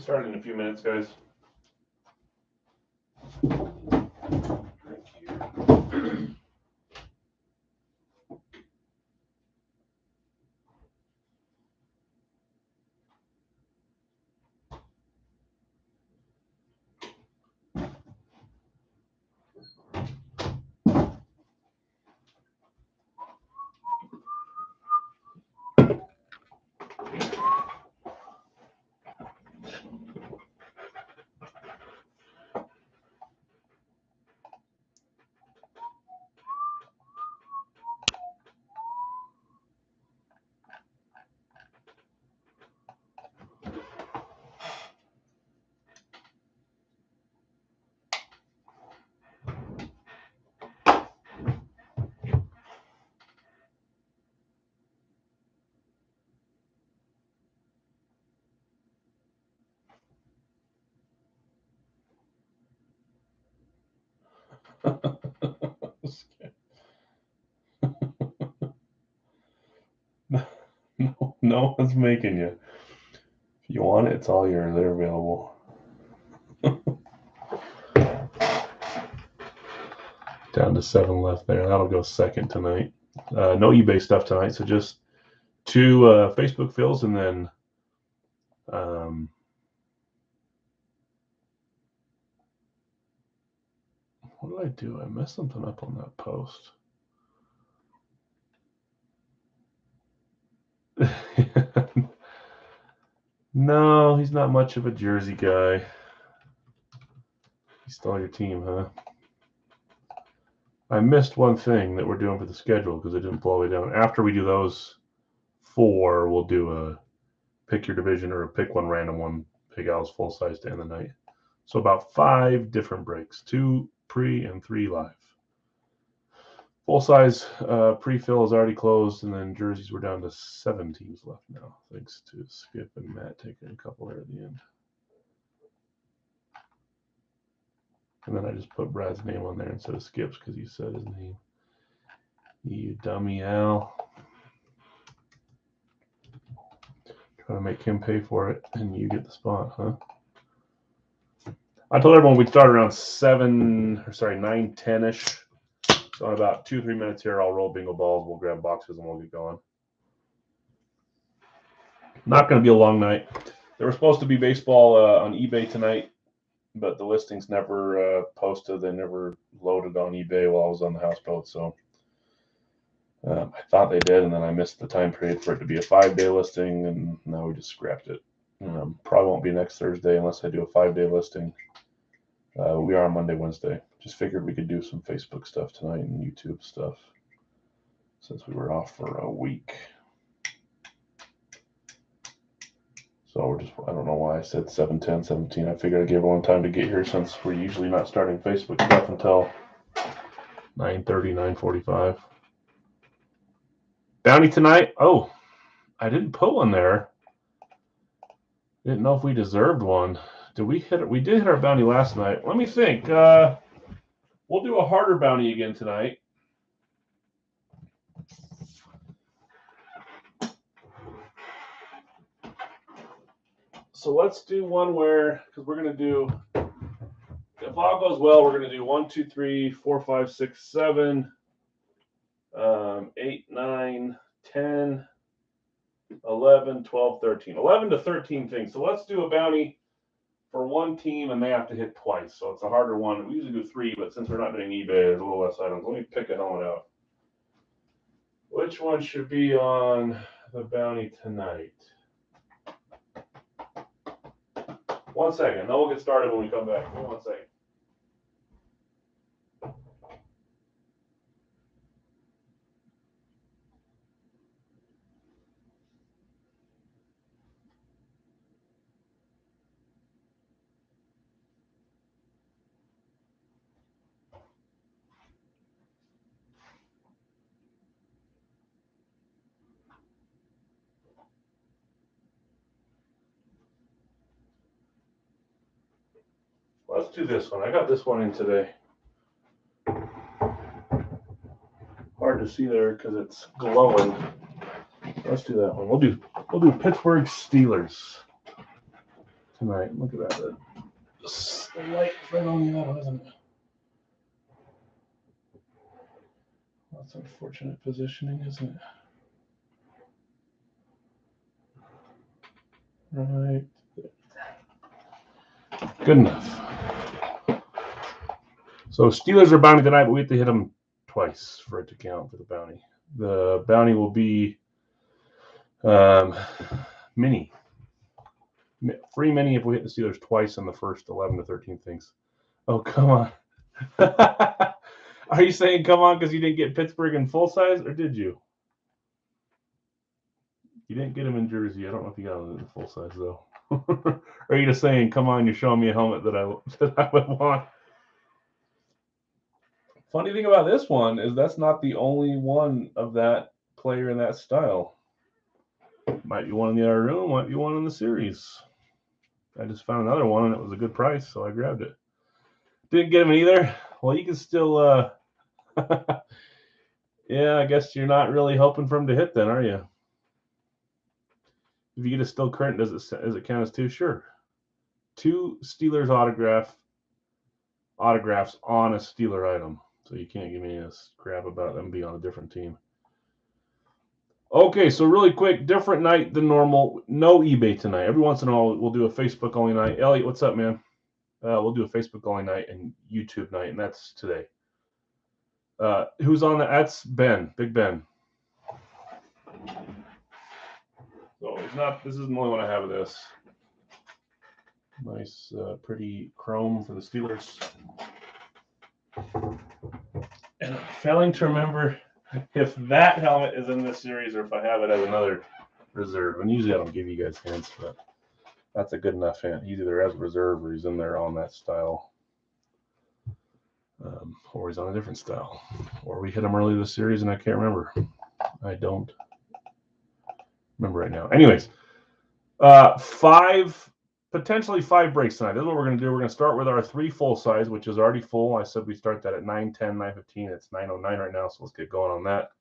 Start in a few minutes, guys. No one's making you. If you want it, it's all yours. They're available. Down to 7 left there. That'll go second tonight. No eBay stuff tonight, so just 2 Facebook fills and then what did I do? I messed something up on that post. No, he's not much of a jersey guy. He stole your team, huh? I missed one thing that we're doing for the schedule because it didn't pull all the way down. After we do those 4, we'll do a pick your division or a pick one random one, pick Al's full size to end the night. So about 5 different breaks, 2 pre and 3 live. Full size pre-fill is already closed, and then jerseys, we're down to 7 teams left now, thanks to Skip and Matt taking a couple there at the end. And then I just put Brad's name on there instead of Skip's because you said his name. You dummy, Al. Trying to make him pay for it, and you get the spot, huh? I told everyone we'd start around 9, 10-ish. So in about 2-3 minutes here, I'll roll bingo balls. We'll grab boxes and we'll get going. Not going to be a long night. There was supposed to be baseball on eBay tonight, but the listings never posted. They never loaded on eBay while I was on the houseboat. So I thought they did, and then I missed the time period for it to be a 5-day listing, and now we just scrapped it. Probably won't be next Thursday unless I do a 5-day listing. We are on Monday, Wednesday. Just figured we could do some Facebook stuff tonight and YouTube stuff since we were off for a week. So we're just, I don't know why I said 7:10, 17. I figured I'd give everyone time to get here since we're usually not starting Facebook stuff until 9:30, 9:45. Bounty tonight? Oh, I didn't put one there. Didn't know if we deserved one. Did we hit it? We did hit our bounty last night. Let me think. We'll do a harder bounty again tonight. So let's do one where, because we're going to do, if all goes well, we're going to do 1, 2, 3, 4, 5, 6, 7, 8, 9, 10, 11, 12, 13. 11 to 13 things. So let's do a bounty for one team, and they have to hit twice. So it's a harder one. We usually do 3, but since we're not doing eBay, there's a little less items. Let me pick a helmet out. Which one should be on the bounty tonight? 1 second. Then we'll get started when we come back. Give me 1 second. Let's do this one. I got this one in today. Hard to see there because it's glowing. Let's do that one. We'll do Pittsburgh Steelers. tonight. Look at that. The light is right on the auto, isn't it? That's unfortunate positioning, isn't it? Right. Good enough. So Steelers are bounty tonight, but we have to hit them twice for it to count for the bounty. The bounty will be mini. Free mini if we hit the Steelers twice in the first 11 to 13 things. Oh, come on. Are you saying come on because you didn't get Pittsburgh in full size, or did you? You didn't get him in jersey. I don't know if you got him in full size, though. Or are you just saying, come on, you're showing me a helmet that I would want? Funny thing about this one is that's not the only one of that player in that style. Might be one in the other room, might be one in the series. I just found another one, and it was a good price, so I grabbed it. Didn't get him either. Well, you can still, yeah, I guess you're not really hoping for him to hit then, are you? If you get a still current, does it count as two? Sure. 2 Steelers autographs on a Steeler item. So you can't give me a crap about them being on a different team. Okay, so really quick, different night than normal. No eBay tonight. Every once in a while, we'll do a Facebook only night. Elliot, what's up, man? We'll do a Facebook only night and YouTube night, and that's today. Who's on that? That's Ben, Big Ben. So it's not. This isn't the only one I have of this. Nice, pretty chrome for the Steelers. And I'm failing to remember if that helmet is in this series or if I have it as another reserve. And usually I don't give you guys hints, but that's a good enough hint. He's either as reserve or he's in there on that style. Or he's on a different style. Or we hit him early this series and I can't remember. I don't remember right now. Anyways, potentially 5 breaks tonight. This is what we're going to do. We're going to start with our 3 full size, which is already full. I said we start that at 9:10, 9:15. It's 9:09 right now, so let's get going on that.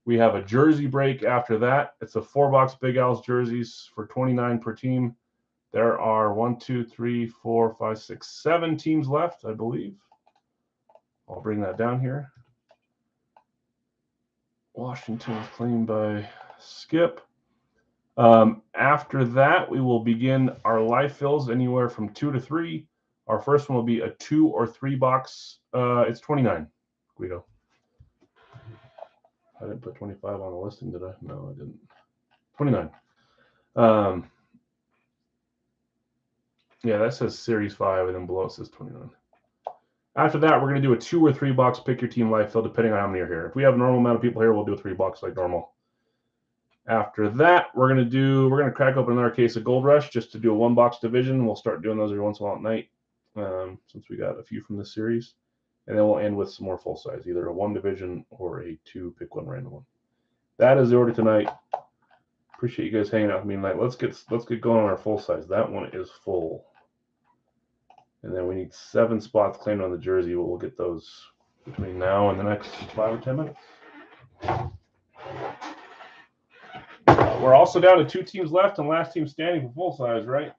We have a jersey break after that. It's a 4-box Big Al's jerseys for $29 per team. There are 1, 2, 3, 4, 5, 6, 7 teams left, I believe. I'll bring that down here. Washington is claimed by Skip. After that, we will begin our live fills anywhere from 2 to 3. Our first one will be a 2 or 3 box. It's 29, Guido. I didn't put 25 on the listing, did I? No, I didn't. 29. Yeah, that says Series 5, and then below it says 29. After that, we're going to do a 2 or 3 box pick your team live fill, depending on how many are here. If we have a normal amount of people here, we'll do a 3 box like normal. After that, we're going to crack open another case of Gold Rush just to do a 1-box division. We'll start doing those every once in a while at night, since we got a few from this series. And then we'll end with some more full size, either a 1 division or a 2 pick 1 random one. That is the order tonight. Appreciate you guys hanging out with me tonight. Let's get going on our full size. That one is full. And then we need 7 spots claimed on the jersey, but we'll get those between now and the next 5 or 10 minutes. We're also down to 2 teams left and last team standing for full size, right?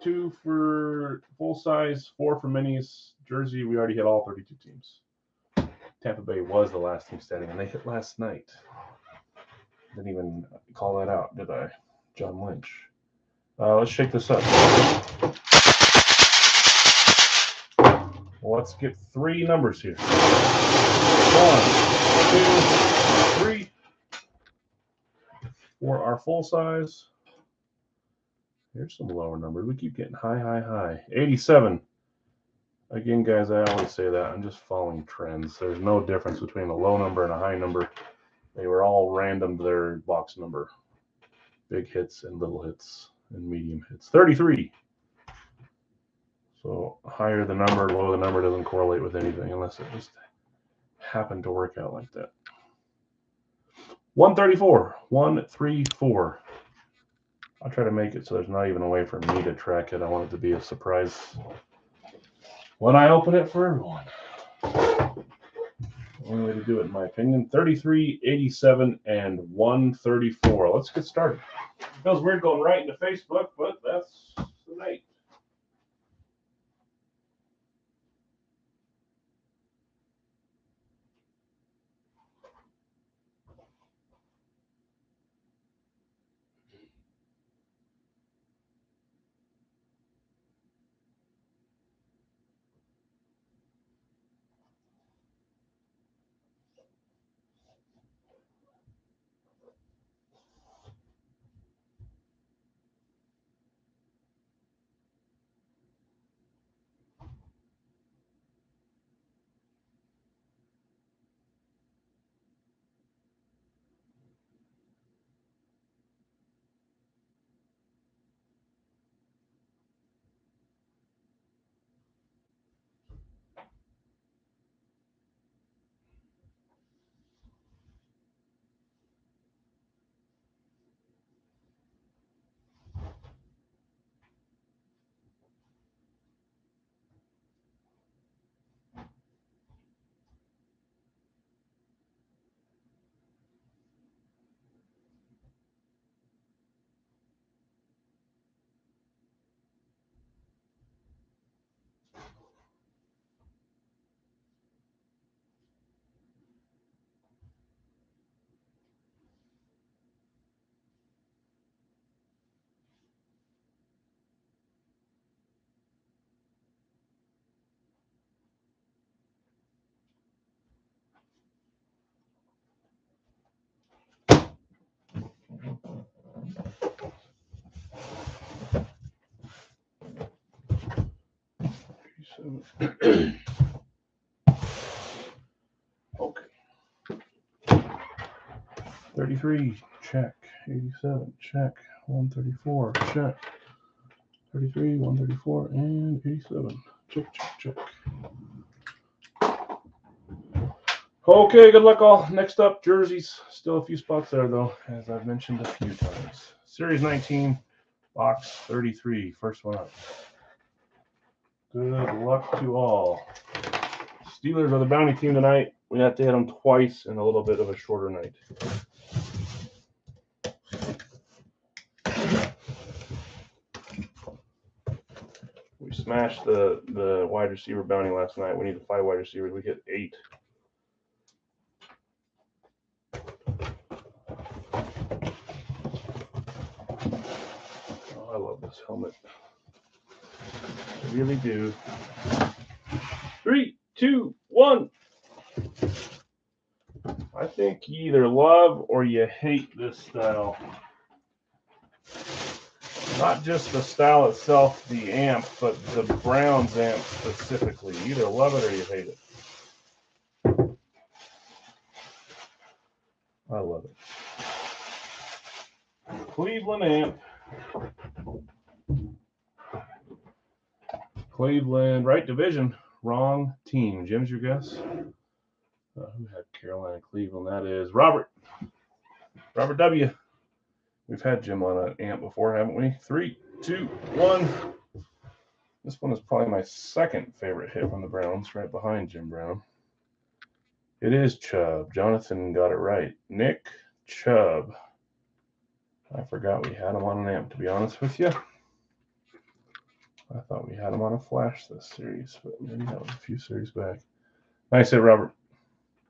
2 for full size, 4 for minis. Jersey, we already hit all 32 teams. Tampa Bay was the last team standing, and they hit last night. Didn't even call that out, did I? John Lynch. Let's shake this up. Well, let's get 3 numbers here. 1, 2, 3. For our full size, here's some lower numbers. We keep getting high. 87. Again, guys, I always say that. I'm just following trends. There's no difference between a low number and a high number. They were all random to their box number. Big hits and little hits and medium hits. 33. So higher the number, lower the number doesn't correlate with anything unless it just happened to work out like that. 134. 134. I'll try to make it so there's not even a way for me to track it. I want it to be a surprise when I open it for everyone. Only way to do it, in my opinion. 33, 87, and 134. Let's get started. Feels weird going right into Facebook, but that's the the night. Okay. 33, check. 87, check. 134, check. 33, 134, and 87. Check, check, check. Okay, good luck all. Next up, jerseys. Still a few spots there, though, as I've mentioned a few times. Series 19, box 33, first one up. Good luck to all. Steelers are the bounty team tonight. We have to hit them twice in a little bit of a shorter night. We smashed the wide receiver bounty last night. We needed 5 wide receivers. We hit 8. Oh, I love this helmet. I really do. 3, 2, 1. I think you either love or you hate this style. Not just the style itself, the amp, but the Browns amp specifically. You either love it or you hate it. I love it. Cleveland amp. Cleveland, right division, wrong team. Jim's your guess? Who had Carolina, Cleveland? That is Robert. Robert W. We've had Jim on an amp before, haven't we? 3, 2, 1. This one is probably my second favorite hit from the Browns, right behind Jim Brown. It is Chubb. Jonathan got it right. Nick Chubb. I forgot we had him on an amp, to be honest with you. I thought we had him on a flash this series, but maybe that was a few series back. Nice hit, Robert.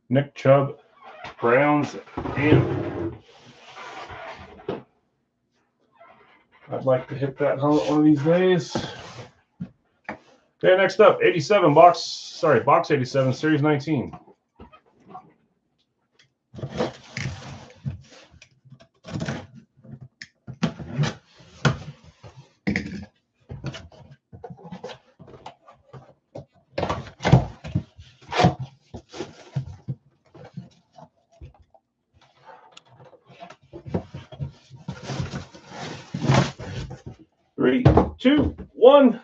Nick Chubb, Browns amp. I'd like to hit that helmet one of these days. Okay, next up, 87 box 87, series 19. Three, 2, 1.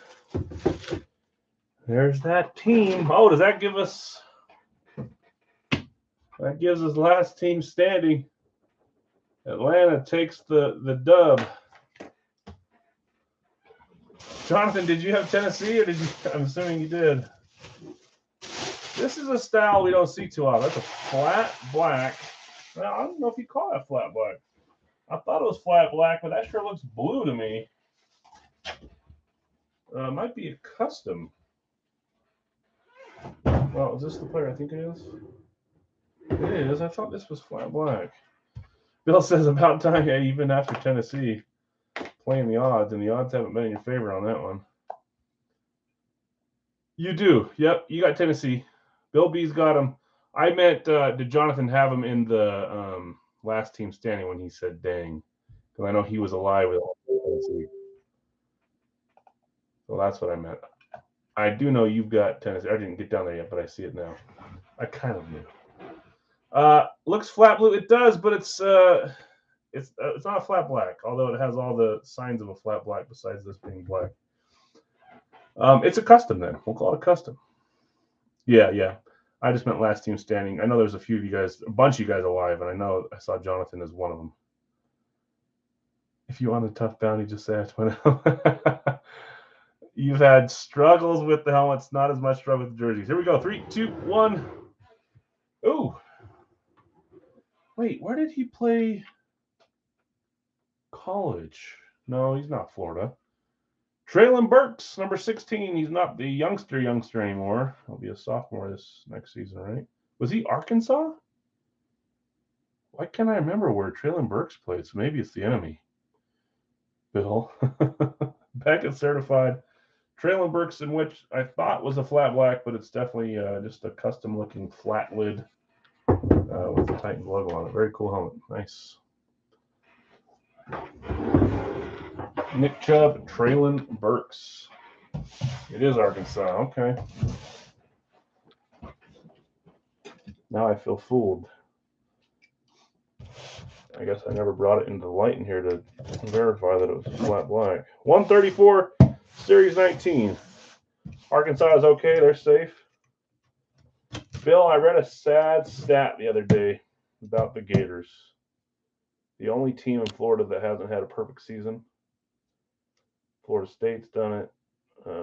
There's that team. Oh, does that give us? That gives us last team standing. Atlanta takes the dub. Jonathan, did you have Tennessee or did you? I'm assuming you did. This is a style we don't see too often. That's a flat black. Well, I don't know if you call that flat black. I thought it was flat black, but that sure looks blue to me. Might be a custom. Well, is this the player I think it is? It is. I thought this was flat black. Bill says about time, yeah, even after Tennessee playing the odds, and the odds haven't been in your favor on that one. You do. Yep, you got Tennessee. Bill B's got him. I meant, did Jonathan have him in the last team standing when he said dang? Because I know he was alive with Tennessee. So that's what I meant. I do know you've got Tennessee. I didn't get down there yet, but I see it now. I kind of knew. Looks flat blue. It does, but it's not a flat black, although it has all the signs of a flat black besides this being black. It's a custom then. We'll call it a custom. Yeah. I just meant last team standing. I know there's a few of you guys, a bunch of you guys alive, and I know I saw Jonathan as one of them. If you want a tough bounty, just say it. You've had struggles with the helmets, not as much struggle with the jerseys. Here we go. 3, 2, 1. Ooh. Wait, where did he play college? No, he's not Florida. Traylon Burks, number 16. He's not the youngster anymore. He'll be a sophomore this next season, right? Was he Arkansas? Why can't I remember where Traylon Burks played? So maybe it's the enemy. Bill. Beckett certified. Traylon Burks, in which I thought was a flat black, but it's definitely just a custom-looking flat lid with the Titans logo on it. Very cool helmet. Nice. Nick Chubb, Traylon Burks. It is Arkansas. Okay. Now I feel fooled. I guess I never brought it into the light in here to verify that it was flat black. 134, Series 19. Arkansas is okay. They're safe. Bill, I read a sad stat the other day about the Gators. The only team in Florida that hasn't had a perfect season. Florida State's done it.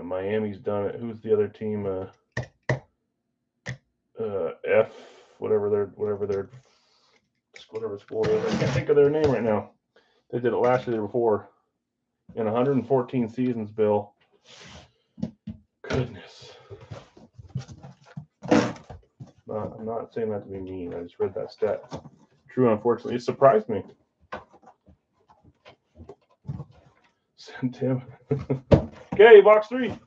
Miami's done it. Who's the other team? Whatever school is. I can't think of their name right now. They did it last year, the year before. In 114 seasons, Bill. Goodness. I'm not saying that to be mean. I just read that stat. True, unfortunately. It surprised me. Send Tim. Okay, box 3.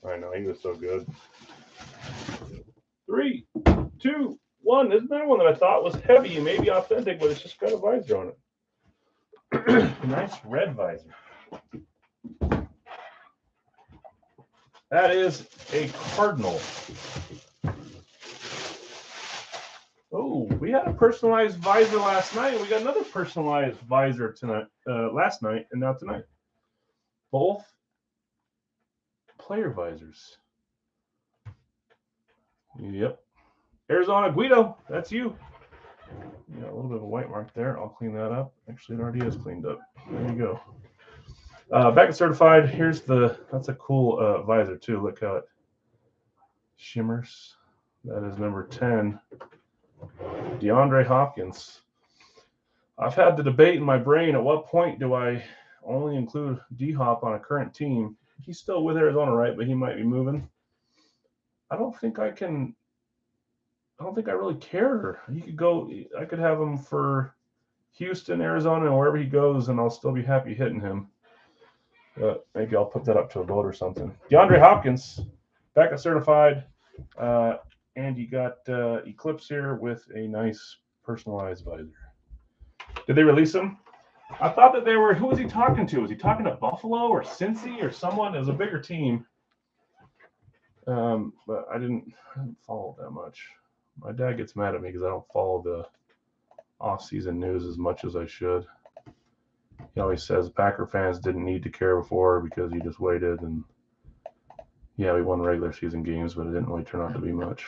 I know, he was so good. 3, 2, 1. Isn't that one that I thought was heavy and maybe authentic, but it's just got a visor on it. Nice red visor. That is a Cardinal. Oh, we had a personalized visor last night. We got another personalized visor tonight, last night, and now tonight. Both player visors. Yep. Arizona Guido, that's you. Yeah, a little bit of a white mark there. I'll clean that up. Actually, it already is cleaned up. There you go. Beckett certified. Here's that's a cool visor too. Look how it shimmers. That is number 10. DeAndre Hopkins. I've had the debate in my brain, at what point do I only include D-Hop on a current team? He's still with Arizona, right? But he might be moving. I don't think I really care. He could go. I could have him for Houston, Arizona, and wherever he goes, and I'll still be happy hitting him. But maybe I'll put that up to a vote or something. DeAndre Hopkins, Beckett certified. And you got Eclipse here with a nice personalized visor. Did they release him? I thought that they were. Who was he talking to? Was he talking to Buffalo or Cincy or someone? It was a bigger team. But I didn't follow that much. My dad gets mad at me because I don't follow the off-season news as much as I should. He always says Packer fans didn't need to care before because he just waited, and yeah, we won regular season games, but it didn't really turn out to be much.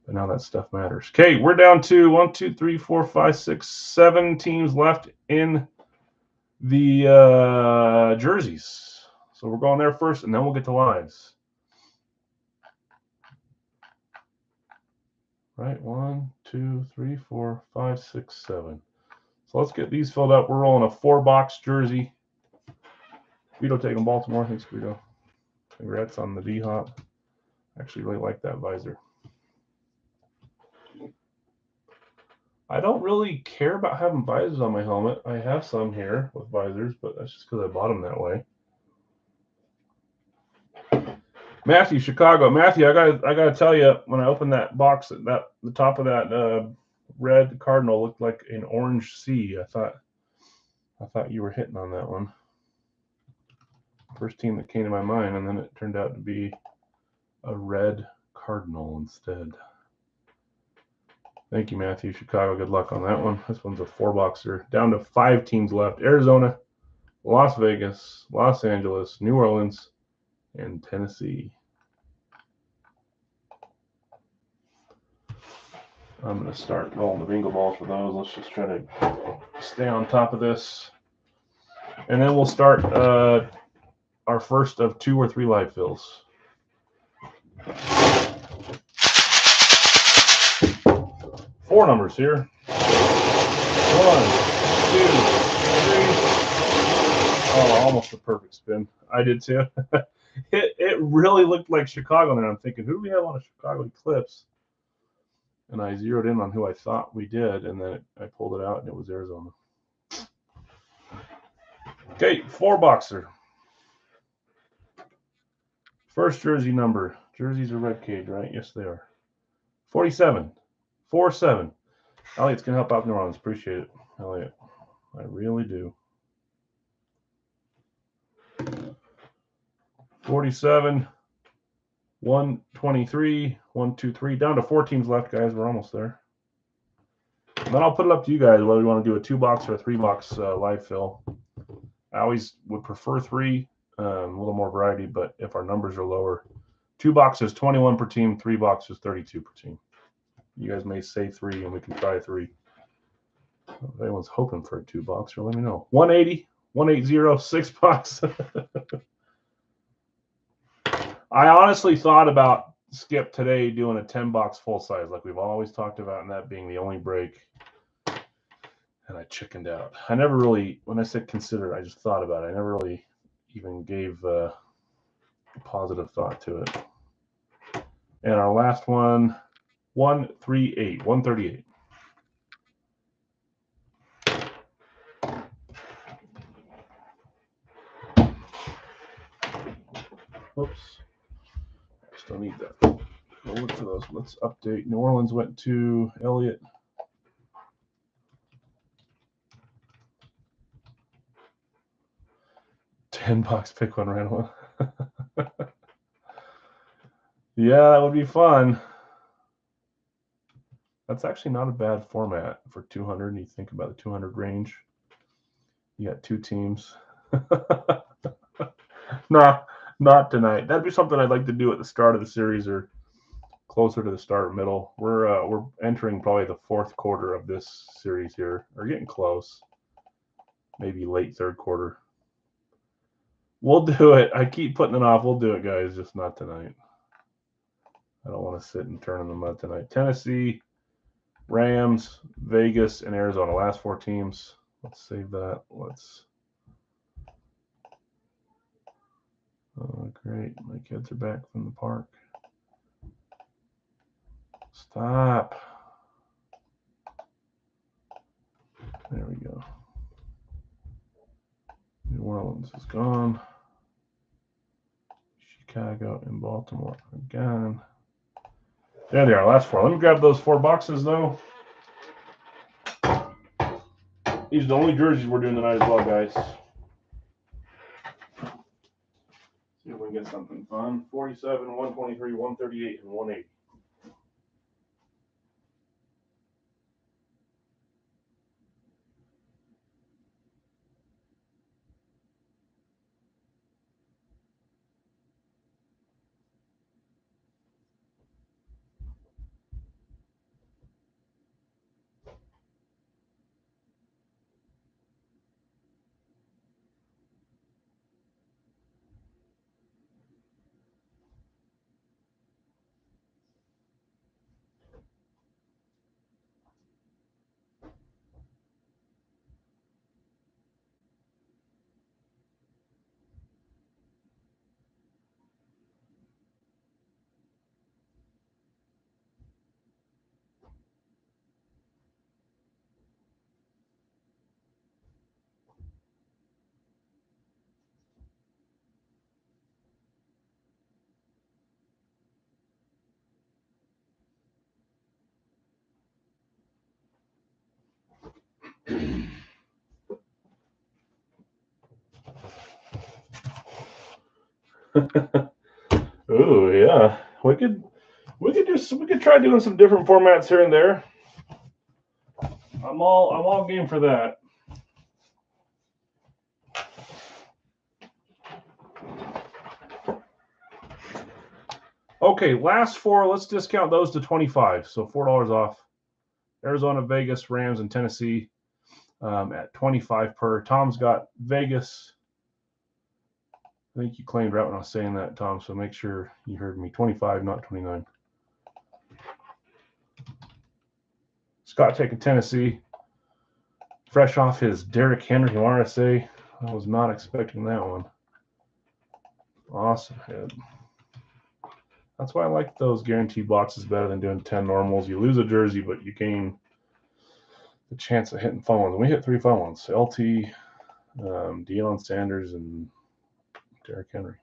But now that stuff matters. Okay, we're down to 1, 2, 3, 4, 5, 6, 7 teams left in the jerseys. So we're going there first, and then we'll get to lives. right? 1, 2, 3, 4, 5, 6, 7. So let's get these filled up. We're rolling a 4-box jersey. Vito taking Baltimore. Thanks, Vito. Congrats on the D-Hop. I actually really like that visor. I don't really care about having visors on my helmet. I have some here with visors, but that's just because I bought them that way. Matthew, Chicago. Matthew, I gotta tell you, when I opened that box, the top of that red cardinal looked like an orange C. I thought you were hitting on that one. First team that came to my mind, and then it turned out to be a red cardinal instead. Thank you, Matthew. Chicago, good luck on that one. This one's a 4-boxer. Down to 5 teams left. Arizona, Las Vegas, Los Angeles, New Orleans, and Tennessee. I'm going to start rolling the bingo balls for those. Let's just try to stay on top of this. And then we'll start our first of 2 or 3 live fills. 4 numbers here. 1, 2, 3. Oh, almost a perfect spin. I did too. It really looked like Chicago there. I'm thinking, who do we have on a Chicago Eclipse? And I zeroed in on who I thought we did, and then I pulled it out, and it was Arizona. Okay, 4-boxer. First jersey number. Jerseys are red cage, right? Yes, they are. 47. 4-7. Elliot's going to help out New Orleans. Appreciate it, Elliot. I really do. 47. 123. 1, 2, 3. Down to 4 teams left, guys. We're almost there. And then I'll put it up to you guys whether you want to do a 2-box or a 3-box live fill. I always would prefer 3, a little more variety, but if our numbers are lower, 2 boxes, 21 per team, 3 boxes, 32 per team. You guys may say 3 and we can try 3. If anyone's hoping for a 2-boxer, let me know. 180, 180, 6-box. I honestly thought about Skip today doing a 10-box full size like we've always talked about, and that being the only break. And I chickened out. I never really, when I said consider, I just thought about it. I never really even gave positive thought to it. And our last one, 138, 138. Whoops. I still need that. We'll look for those. Let's update. New Orleans went to Elliott. $10, pick one random. Yeah, that would be fun. That's actually not a bad format for 200. You think about the 200 range. You got 2 teams. Nah, not tonight. That'd be something I'd like to do at the start of the series or closer to the start or middle. We're entering probably the 4th quarter of this series here. We're getting close. Maybe late 3rd quarter. We'll do it. I keep putting it off. We'll do it, guys. Just not tonight. I don't want to sit and turn in the mud tonight. Tennessee, Rams, Vegas, and Arizona. Last 4 teams. Let's save that. Oh, great. My kids are back from the park. Stop. There we go. New Orleans is gone. Chicago and Baltimore are gone. There they are, last 4. Let me grab those 4 boxes, though. These are the only jerseys we're doing tonight as well, guys. See if we can get something fun. 47, 123, 138, and 180. Oh yeah, we could try doing some different formats here and there. I'm all game for that. Okay, last four. Let's discount those to 25, so $4 off. Arizona, Vegas, Rams, and Tennessee at 25 per. Tom's got Vegas. I think you claimed right when I was saying that, Tom, so make sure you heard me. 25, not 29. Scott taking Tennessee. Fresh off his Derrick Henry RSA. I was not expecting that one. Awesome head. That's why I like those guaranteed boxes better than doing 10 normals. You lose a jersey, but you gain the chance of hitting fun ones. And we hit 3 fun ones. LT, Deion Sanders, and Derrick Henry.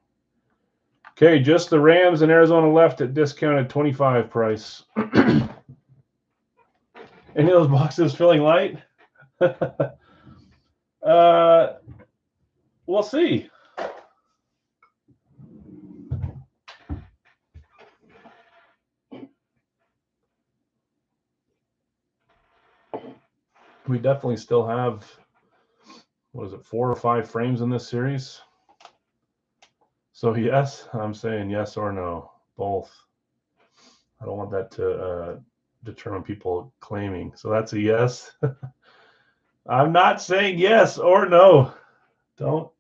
Okay, just the Rams and Arizona left at discounted 25 price. Any of those boxes feeling light? We'll see. We definitely still have, what is it, 4 or 5 frames in this series? So yes, I'm saying yes or no, both. I don't want that to determine people claiming. So that's a yes. I'm not saying yes or no. Don't.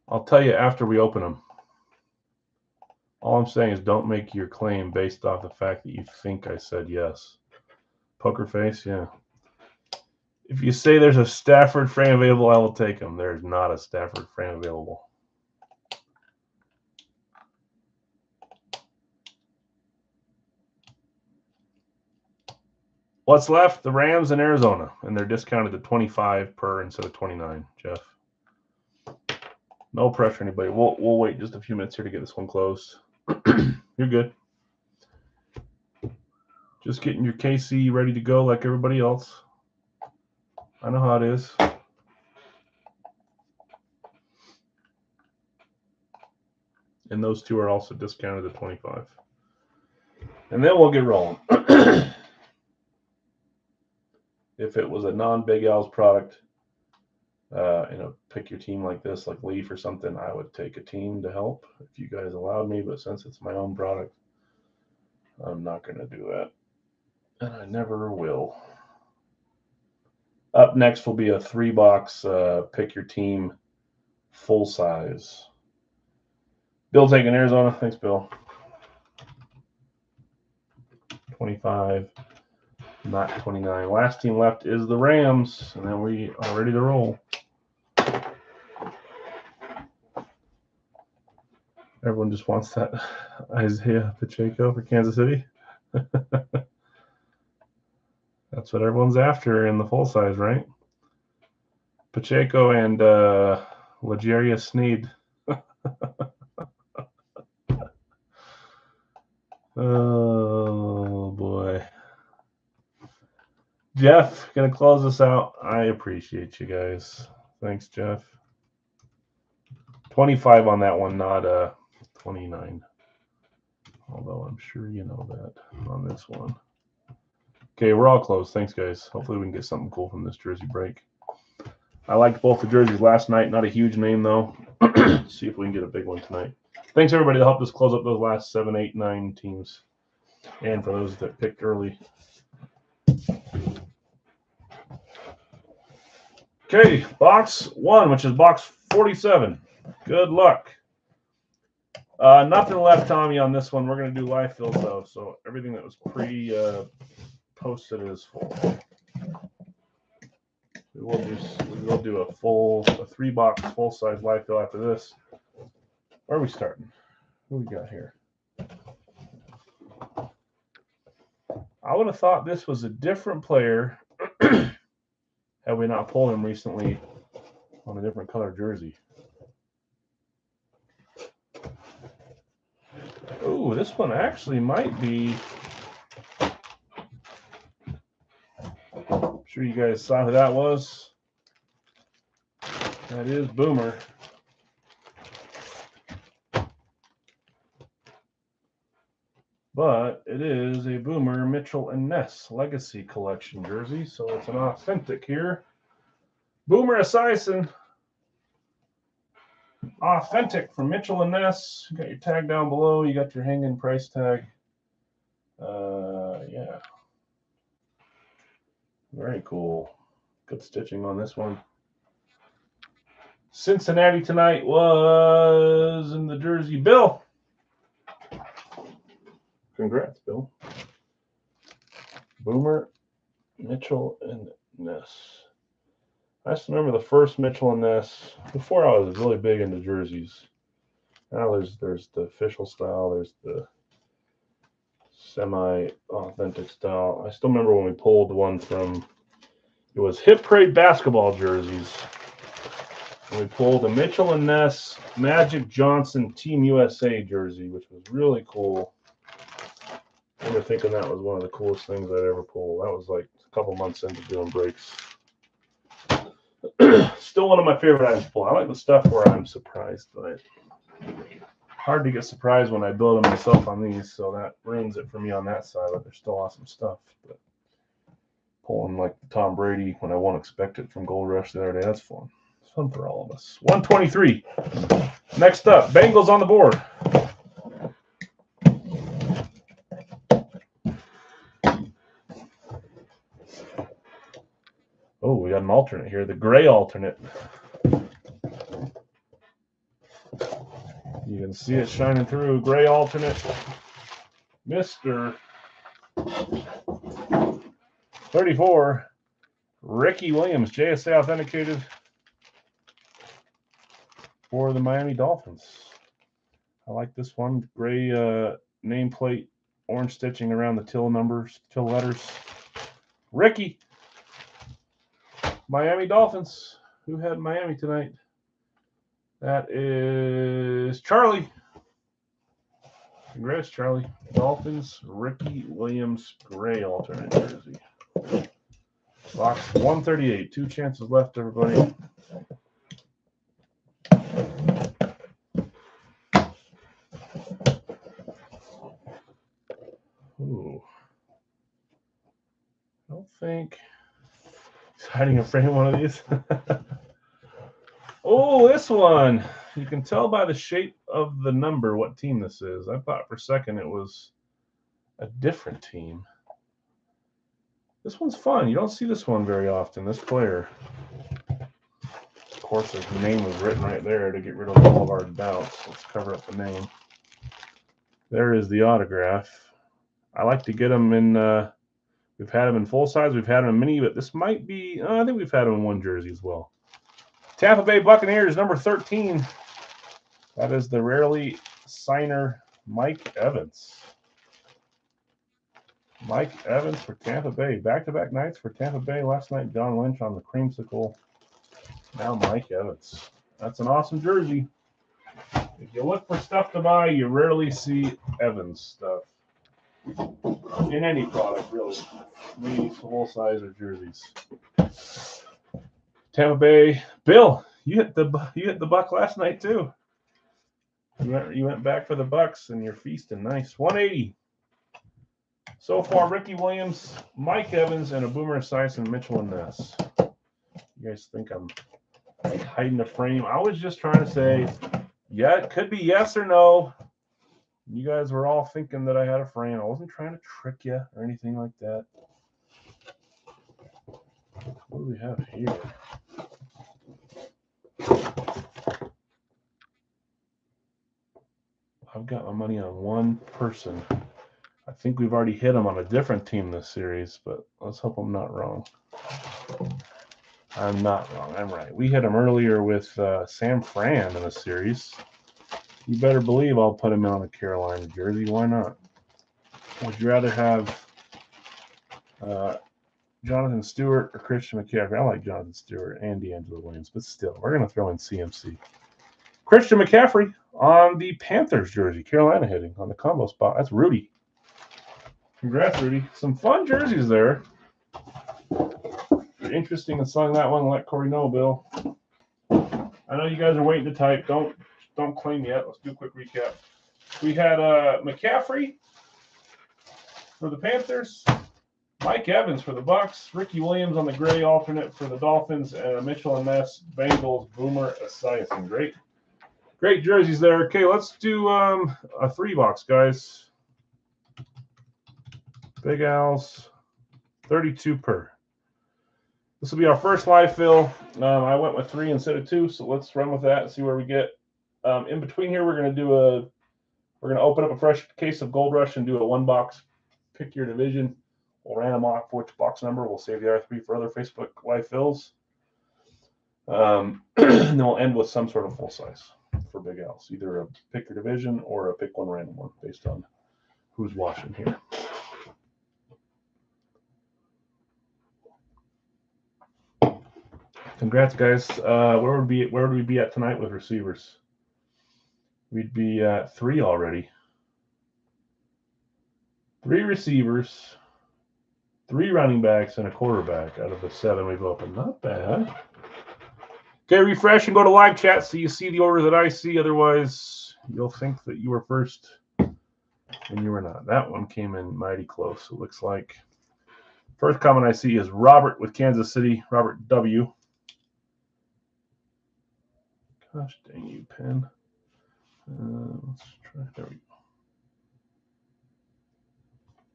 I'll tell you after we open them. All I'm saying is don't make your claim based off the fact that you think I said yes. Poker face, yeah. If you say there's a Stafford frame available, I will take them. There's not a Stafford frame available. What's left? The Rams and Arizona, and they're discounted to 25 per instead of 29. Jeff, no pressure, anybody. We'll wait just a few minutes here to get this one closed. You're good. Just getting your KC ready to go like everybody else. I know how it is. And those two are also discounted to 25. And then we'll get rolling. If it was a non-Big Al's product, pick your team like this, like Leaf or something, I would take a team to help if you guys allowed me. But since it's my own product, I'm not going to do that. And I never will. Up next will be a 3-box pick your team full size. Bill taking Arizona. Thanks, Bill. 25, not 29. Last team left is the Rams, and then we are ready to roll. Everyone just wants that Isaiah Pacheco for Kansas City. That's what everyone's after in the full size, right? Pacheco and L'Jarius Sneed. Oh, boy. Jeff, going to close us out. I appreciate you guys. Thanks, Jeff. 25 on that one, not 29. Although I'm sure you know that on this one. Okay, we're all closed. Thanks, guys. Hopefully we can get something cool from this jersey break. I liked both the jerseys last night. Not a huge name, though. See if we can get a big one tonight. Thanks, everybody, that helped us close up those last 7, 8, 9 teams. And for those that picked early. Okay, box 1, which is box 47. Good luck. Nothing left, Tommy, on this one. We're going to do live fills, though. So everything that was pre-posted is full. We will do a 3-box full-size live fill after this. Where are we starting? Who we got here? I would have thought this was a different player had we not pulled him recently on a different color jersey. Oh, this one actually might be. I'm sure you guys saw who that was. That is Boomer. But it is a Boomer Mitchell and Ness Legacy Collection jersey, so it's an authentic here. Boomer Esiason. Authentic from Mitchell and Ness. You got your tag down below. You got your hanging price tag. Yeah. Very cool. Good stitching on this one. Cincinnati tonight was in the jersey. Bill. Congrats, Bill. Boomer, Mitchell, and Ness. I just remember the first Mitchell and Ness. Before I was really big into jerseys. Now there's the official style. There's the semi-authentic style. I still remember when we pulled one from, it was Hip Parade basketball jerseys. And we pulled a Mitchell and Ness Magic Johnson Team USA jersey, which was really cool. I remember thinking that was one of the coolest things I'd ever pulled. That was like a couple months into doing breaks. Still one of my favorite items to pull. I like the stuff where I'm surprised by it. Hard to get surprised when I build them myself on these, so that ruins it for me on that side, but they're still awesome stuff. But pulling like Tom Brady when I won't expect it from Gold Rush the other day, that's fun. It's fun for all of us. 123. Next up, Bengals on the board. Oh, we got an alternate here, the gray alternate. You can see it shining through. Gray alternate. Mr. 34, Ricky Williams, JSA authenticated for the Miami Dolphins. I like this one. Gray nameplate, orange stitching around the till numbers, till letters. Ricky, Miami Dolphins. Who had Miami tonight? That is Charlie. Congrats, Charlie. Dolphins, Ricky Williams, gray alternate jersey. Box 138. 2 chances left, everybody. Ooh. I don't think he's hiding a frame one of these. Oh, this one. You can tell by the shape of the number what team this is. I thought for a second it was a different team. This one's fun. You don't see this one very often, this player. Of course, his name was written right there to get rid of all of our doubts. Let's cover up the name. There is the autograph. I like to get them in, we've had them in full size, we've had them in mini, but this might be, I think we've had them in one jersey as well. Tampa Bay Buccaneers, number 13. That is the rarely signer Mike Evans. Mike Evans for Tampa Bay. Back-to-back nights for Tampa Bay. Last night, John Lynch on the creamsicle. Now Mike Evans. That's an awesome jersey. If you look for stuff to buy, you rarely see Evans stuff. In any product, really. Maybe full size or jerseys. Tampa Bay. Bill, you hit the buck last night too. You went back for the Bucks and you're feasting. Nice. 180. So far, Ricky Williams, Mike Evans, and a Boomer Esiason, Mitchell and Ness. You guys think I'm hiding the frame? I was just trying to say, yeah, it could be yes or no. You guys were all thinking that I had a frame. I wasn't trying to trick you or anything like that. What do we have here? I've got my money on one person. I think we've already hit him on a different team this series, but let's hope I'm not wrong. I'm not wrong. I'm right. We hit him earlier with Sam Fran in the series. You better believe I'll put him on a Carolina jersey. Why not? Would you rather have Jonathan Stewart or Christian McCaffrey? I like Jonathan Stewart and D'Angelo Williams, but still, we're going to throw in CMC. Christian McCaffrey on the Panthers jersey. Carolina hitting on the combo spot. That's Rudy. Congrats, Rudy. Some fun jerseys there. If you're interesting in selling that one, let Corey know, Bill. I know you guys are waiting to type. Don't claim yet. Let's do a quick recap. We had McCaffrey for the Panthers, Mike Evans for the Bucks, Ricky Williams on the gray alternate for the Dolphins, and Mitchell and Ness Bengals Boomer Esiason. Great jerseys there. Okay, let's do a 3-box, guys. Big Al's 32 per. This will be our first live fill. I went with 3 instead of 2, so let's run with that and see where we get. In between here, we're going to open up a fresh case of Gold Rush and do a 1-box. Pick your division. We'll random off which box number. We'll save the other 3 for other Facebook live fills. And then we'll end with some sort of full size for Big Al's, either a pick your division or a pick one random one based on who's watching here. Congrats, guys. Where would we be at tonight with receivers? We'd be at 3 already. 3 receivers, 3 running backs, and a quarterback out of the 7 we've opened. Not bad. Okay, refresh and go to live chat so you see the order that I see. Otherwise, you'll think that you were first, and you were not. That one came in mighty close. It looks like first comment I see is Robert with Kansas City. Robert W. Gosh dang you, pen. Let's try. There we go.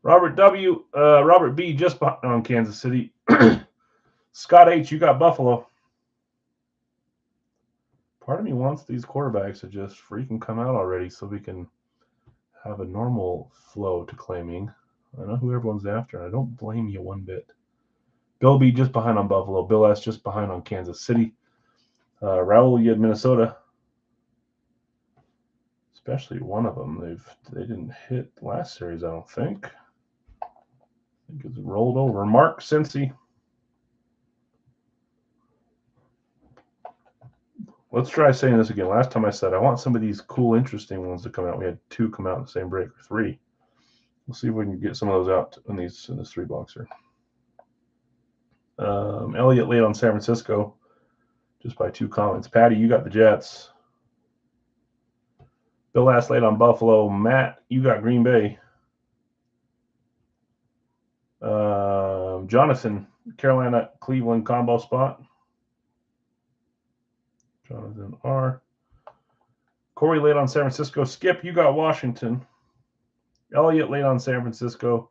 Robert W. Robert B. just on Kansas City. Scott H. You got Buffalo. Part of me wants these quarterbacks to just freaking come out already so we can have a normal flow to claiming. I know who everyone's after, and I don't blame you one bit. Bill B. just behind on Buffalo. Bill S. just behind on Kansas City. Raul, you had Minnesota. Especially one of them. They didn't hit last series, I don't think. I think it's rolled over. Mark Cincy. Let's try saying this again. Last time I said I want some of these cool, interesting ones to come out. We had 2 come out in the same break, or 3. We'll see if we can get some of those out in this 3-boxer. Elliott laid on San Francisco just by 2 comments. Patty, you got the Jets. Bill Last laid on Buffalo. Matt, you got Green Bay. Jonathan, Carolina, Cleveland combo spot. Jonathan R. Corey laid on San Francisco. Skip, you got Washington. Elliott laid on San Francisco.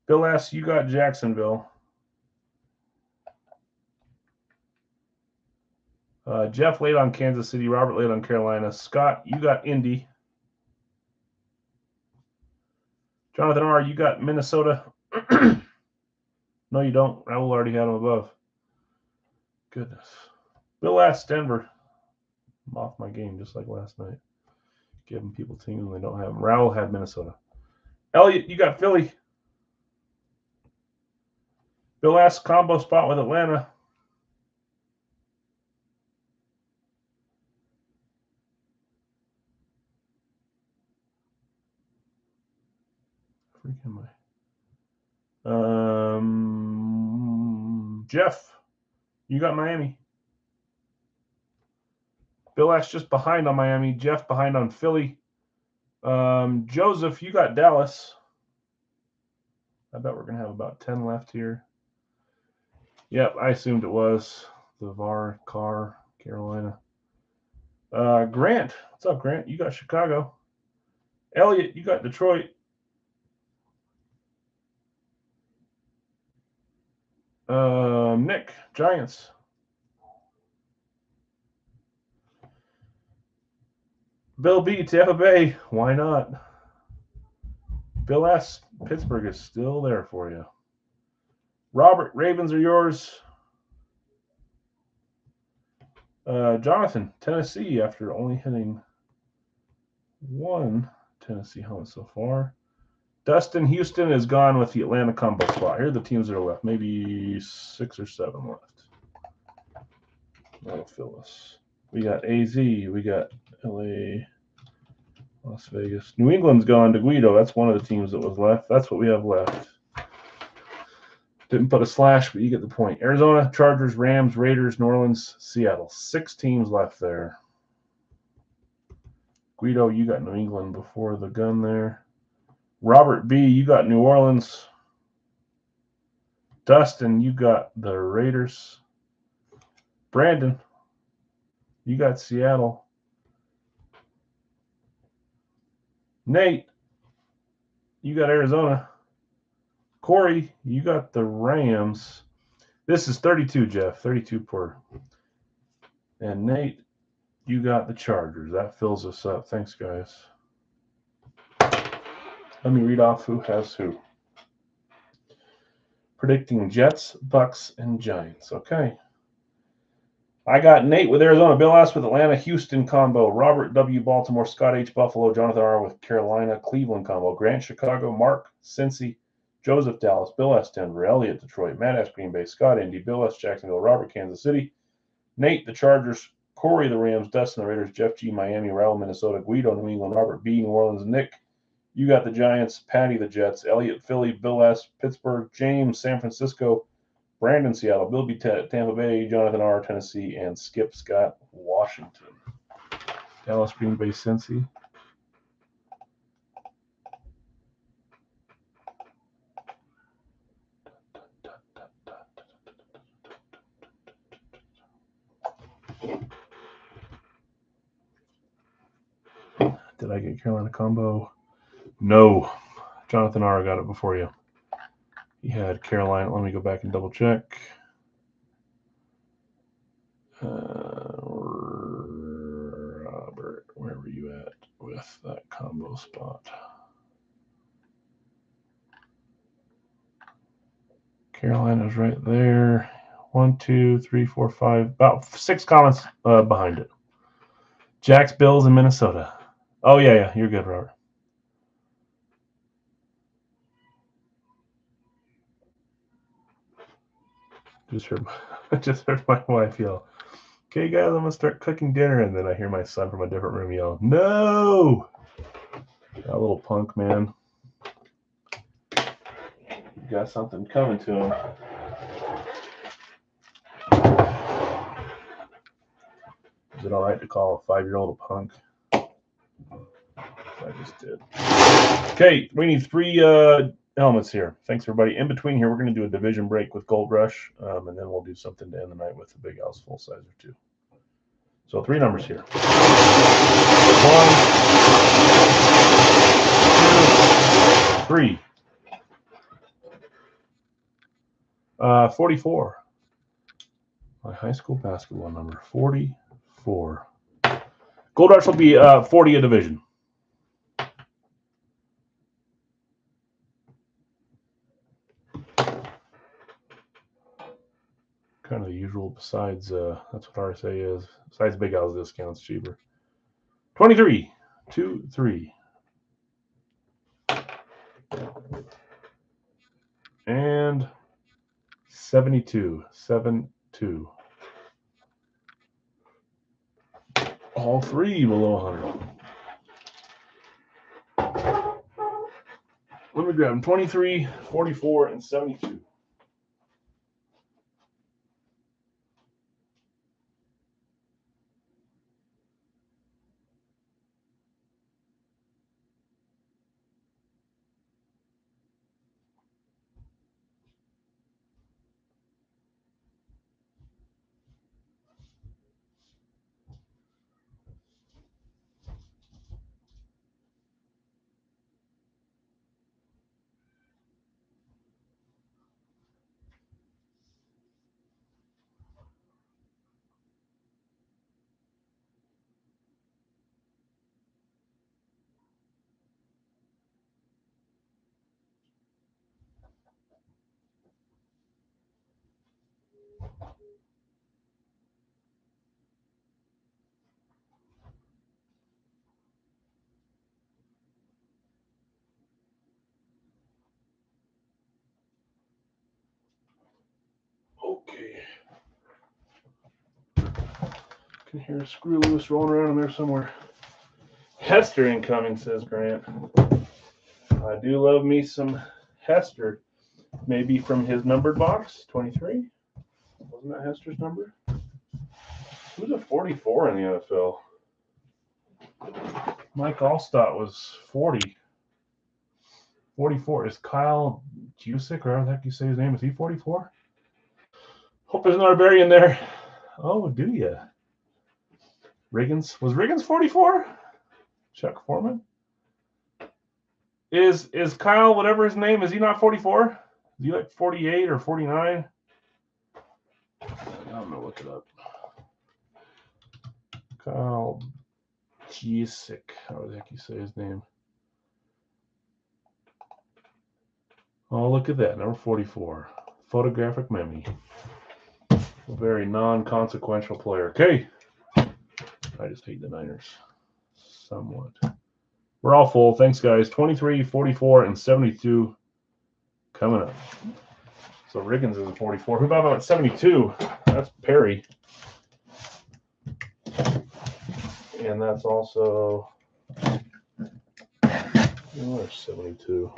Bill S., you got Jacksonville. Jeff laid on Kansas City. Robert laid on Carolina. Scott, you got Indy. Jonathan R., you got Minnesota. No, you don't. Raul already had them above. Goodness. Bill S., Denver. I'm off my game just like last night. Giving people teams when they don't have them. Raul had Minnesota. Elliott, you got Philly. Bill S., combo spot with Atlanta. Freaking my. Jeff, you got Miami. Bill S. just behind on Miami. Jeff behind on Philly. Joseph, you got Dallas. I bet we're going to have about 10 left here. Yep, I assumed it was. The VAR, Carr, Carolina. Grant, what's up, Grant? You got Chicago. Elliott, you got Detroit. Nick, Giants. Bill B, Tampa Bay. Why not? Bill S, Pittsburgh is still there for you. Robert, Ravens are yours. Jonathan, Tennessee, after only hitting 1 Tennessee helmet so far. Dustin, Houston is gone with the Atlanta combo spot. Here are the teams that are left. Maybe 6 or 7 left. That'll fill us. We got AZ. We got LA, Las Vegas. New England's gone to Guido. That's one of the teams that was left. That's what we have left. Didn't put a slash, but you get the point. Arizona, Chargers, Rams, Raiders, New Orleans, Seattle. 6 teams left there. Guido, you got New England before the gun there. Robert B., you got New Orleans. Dustin, you got the Raiders. Brandon, you got Seattle. Nate, you got Arizona. Corey, you got the Rams. This is 32, Jeff. 32 per. And Nate, you got the Chargers. That fills us up. Thanks, guys. Let me read off who has who. Predicting Jets, Bucks, and Giants. Okay. I got Nate with Arizona, Bill S. with Atlanta, Houston combo, Robert W. Baltimore, Scott H. Buffalo, Jonathan R. with Carolina, Cleveland combo, Grant Chicago, Mark Cincy, Joseph Dallas, Bill S. Denver, Elliott Detroit, Matt S. Green Bay, Scott Indy, Bill S. Jacksonville, Robert Kansas City, Nate the Chargers, Corey the Rams, Dustin the Raiders, Jeff G. Miami, Raul Minnesota, Guido New England, Robert B. New Orleans, Nick, you got the Giants, Patty the Jets, Elliott Philly, Bill S. Pittsburgh, James San Francisco, Brandon, Seattle, Bill B. Tampa Bay, Jonathan R. Tennessee, and Skip Scott, Washington. Dallas, Green Bay, Cincy. Did I get Carolina combo? No. Jonathan R. got it before you. He had Carolina. Let me go back and double check. Robert, where were you at with that combo spot? Carolina's right there. 1, 2, 3, 4, 5. About 6 comments behind it. Jack's, Bills, and Minnesota. Oh, yeah. You're good, Robert. Just heard my wife yell, "Okay, guys, I'm going to start cooking dinner." And then I hear my son from a different room yell, "No!" That little punk, man. You got something coming to him. Is it all right to call a 5-year-old a punk? I just did. Okay, we need 3 helmets here. Thanks, everybody. In between here, we're going to do a division break with Gold Rush, and then we'll do something to end the night with the Big Al's full size or 2. So 3 numbers here. 1, 2, 3. 44. My high school basketball number, 44. Gold Rush will be 40 a division. Kind of the usual, besides, that's what RSA is. Besides Big Al's discounts, cheaper. 23, 2, 3. And 72, 7, 2. All 3 below 100. Let me grab them. 23, 44, and 72. Okay. Can hear a screw loose rolling around in there somewhere. Hester incoming, says Grant. I do love me some Hester. Maybe from his numbered box, 23. Wasn't that Hester's number? Who's a 44 in the NFL? Mike Allstott was 40. 44 is Kyle Jusic, or however the heck you say his name. Is he 44? Hope there's another Barry in there. Oh, do ya? Riggins. Was Riggins 44? Chuck Foreman. Is Kyle, whatever his name, is he not 44? Is he like 48 or 49? I'm gonna look it up. Kyle Jusic. How the heck you say his name? Oh, look at that. Number 44. Photographic memory. A very non-consequential player. Okay. I just hate the Niners. Somewhat. We're all full. Thanks, guys. 23, 44, and 72 coming up. So Riggins is a 44. Who about 72? That's Perry. And that's also... Where's 72?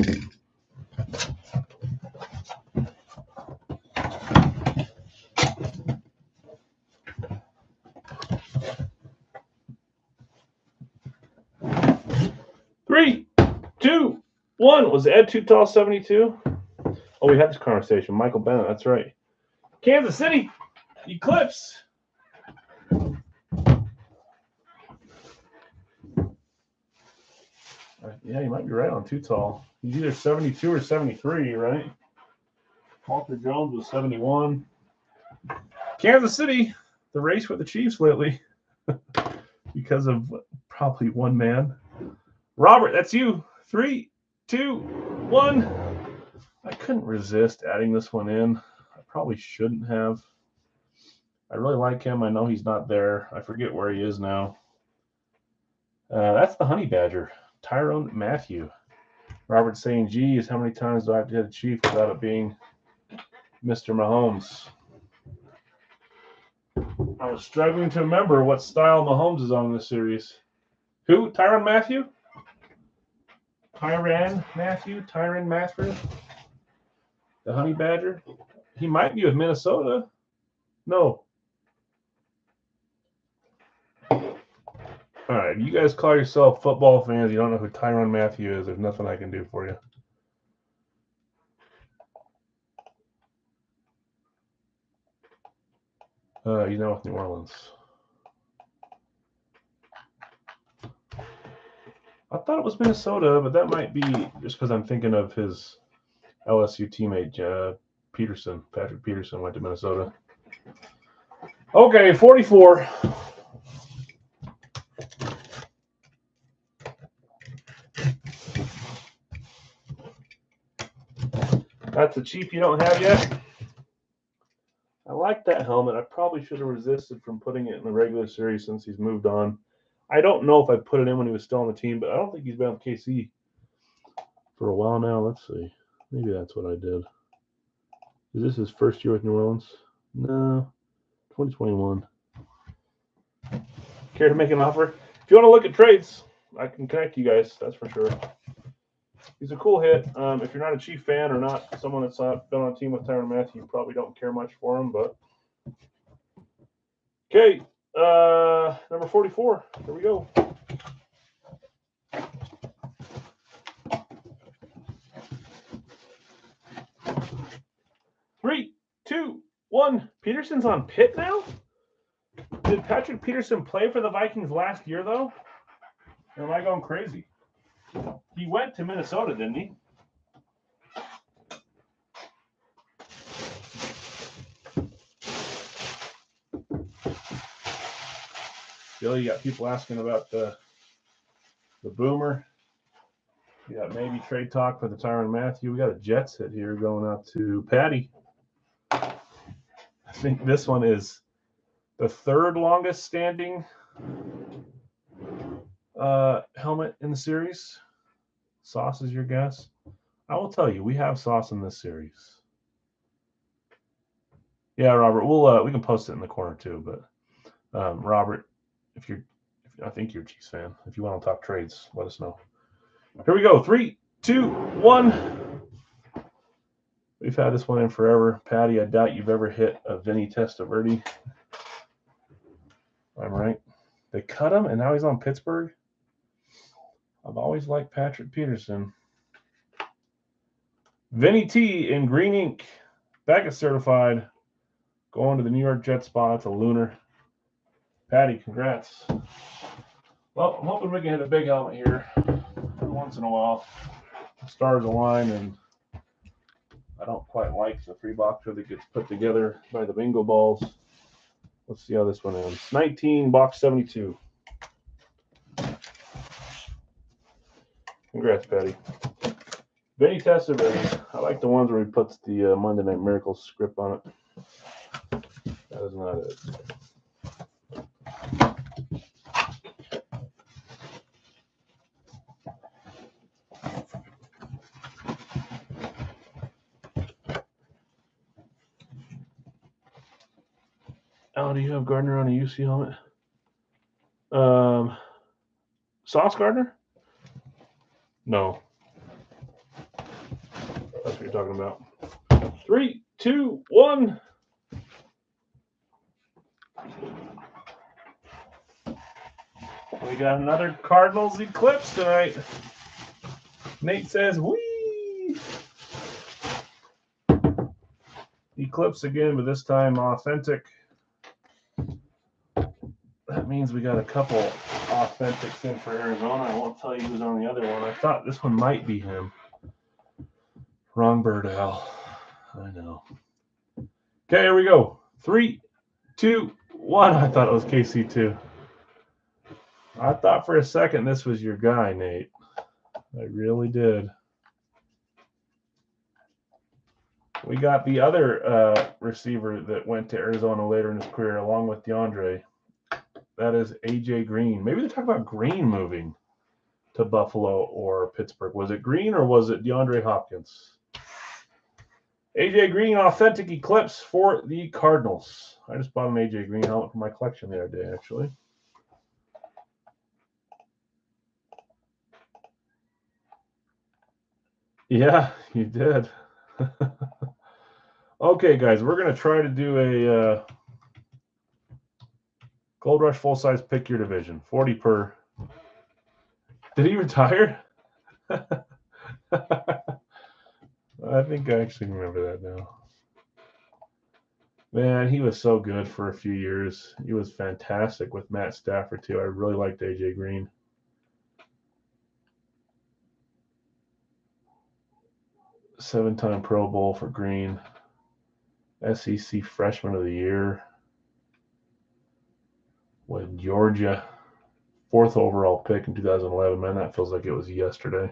Three, two, one. Was Ed too tall 72? Oh, we had this conversation. Michael Bennett, that's right. Kansas City, Eclipse. Yeah, you might be right on too tall. He's either 72 or 73, right? Walter Jones was 71. Kansas City, the race with the Chiefs lately because of probably one man. Robert, that's you. 3, 2, 1. I couldn't resist adding this one in. I probably shouldn't have. I really like him. I know he's not there. I forget where he is now. That's the Honey Badger, Tyrann Mathieu. Robert saying, geez, how many times do I have to hit a Chief without it being Mr. Mahomes? I was struggling to remember what style Mahomes is on in this series. Who? Tyrann Mathieu? Tyrann Mathieu? The Honey Badger? He might be with Minnesota. No. All right, you guys call yourself football fans. You don't know who Tyrann Mathieu is. There's nothing I can do for you. You know, with New Orleans. I thought it was Minnesota, but that might be just because I'm thinking of his LSU teammate, Peterson. Patrick Peterson went to Minnesota. Okay, 44. That's a Chief you don't have yet. I like that helmet. I probably should have resisted from putting it in the regular series since he's moved on. I don't know if I put it in when he was still on the team, but I don't think he's been with KC for a while now. Let's see. Maybe that's what I did. Is this his first year with New Orleans? No. 2021. Care to make an offer? If you want to look at trades, I can connect you guys. That's for sure. He's a cool hit. If you're not a Chief fan or not someone that's not been on a team with Tyrann Mathieu, you probably don't care much for him. But okay, number 44. Here we go. Three, two, one. Peterson's on Pitt now? Did Patrick Peterson play for the Vikings last year, though? Or am I going crazy? He went to Minnesota, didn't he? Still, you got people asking about the Boomer. You got maybe trade talk for the Tyrann Mathieu. We got a Jets hit here going out to Patty. I think this one is the third longest standing helmet in the series. Sauce is your guess. I will tell you, we have Sauce in this series. Yeah, Robert, we can post it in the corner too. But Robert, I think you're a Chiefs fan. If you want to talk trades, let us know. Here we go. 3, 2, 1. We've had this one in forever. Patty, I doubt you've ever hit a Vinny Testaverde. I'm right. They cut him, and now he's on Pittsburgh. I've always liked Patrick Peterson. Vinny T in green ink. That gets certified. Going to the New York Jets spot. It's a lunar. Patty, congrats. Well, I'm hoping we can hit a big helmet here every once in a while. The stars align, and I don't quite like the free boxer that gets put together by the bingo balls. Let's see how this one ends. 19, box 72. Congrats, Patty. Vinny Testaverde. I like the ones where he puts the Monday Night Miracles script on it. That is not it. Oh, do you have Gardner on a UC helmet? Sauce Gardner? No. That's what you're talking about. 3, 2, 1. We got another Cardinals Eclipse tonight. Nate says, whee! Eclipse again, but this time authentic. That means we got a couple authentics in for Arizona. I won't tell you who's on the other one. I thought this one might be him. Wrong bird, Al. I know. Okay, here we go. 3, 2, 1. I thought it was KC2. I thought for a second this was your guy, Nate. I really did. We got the other receiver that went to Arizona later in his career along with DeAndre. That is A.J. Green. Maybe they talk about Green moving to Buffalo or Pittsburgh. Was it Green or was it DeAndre Hopkins? A.J. Green, authentic Eclipse for the Cardinals. I just bought an A.J. Green helmet for my collection the other day, actually. Yeah, you did. Okay, guys, we're going to try to do a Gold Rush full-size pick your division. 40 per. Did he retire? I think I actually remember that now. Man, he was so good for a few years. He was fantastic with Matt Stafford, too. I really liked A.J. Green. Seven-time Pro Bowl for Green. SEC Freshman of the Year with Georgia. 4th overall pick in 2011. Man, that feels like it was yesterday.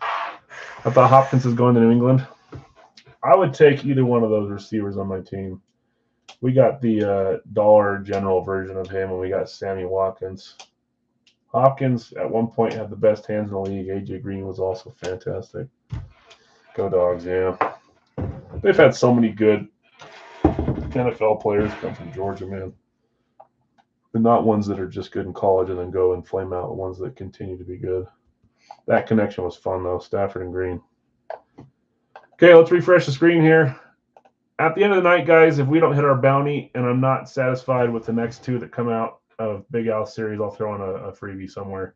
I thought Hopkins was going to New England. I would take either one of those receivers on my team. We got the Dollar General version of him, and we got Sammy Watkins. Hopkins, at one point, had the best hands in the league. A.J. Green was also fantastic. Go Dogs, yeah. They've had so many good NFL players come from Georgia, man. But not ones that are just good in college and then go and flame out, ones that continue to be good. That connection was fun, though, Stafford and Green. Okay, let's refresh the screen here. At the end of the night, guys, if we don't hit our bounty and I'm not satisfied with the next two that come out of Big Al series, I'll throw in a freebie somewhere.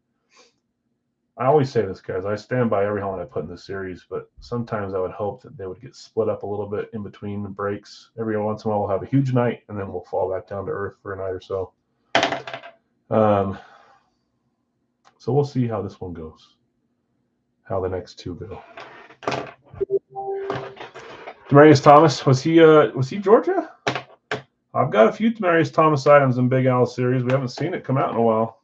I always say this, guys. I stand by every helmet I put in the series, but sometimes I would hope that they would get split up a little bit in between the breaks. Every once in a while, we'll have a huge night, and then we'll fall back down to earth for a night or so. So we'll see how this one goes, how the next two go. Demaryius Thomas, was he Georgia? I've got a few Demaryius Thomas items in Big Al series. We haven't seen it come out in a while.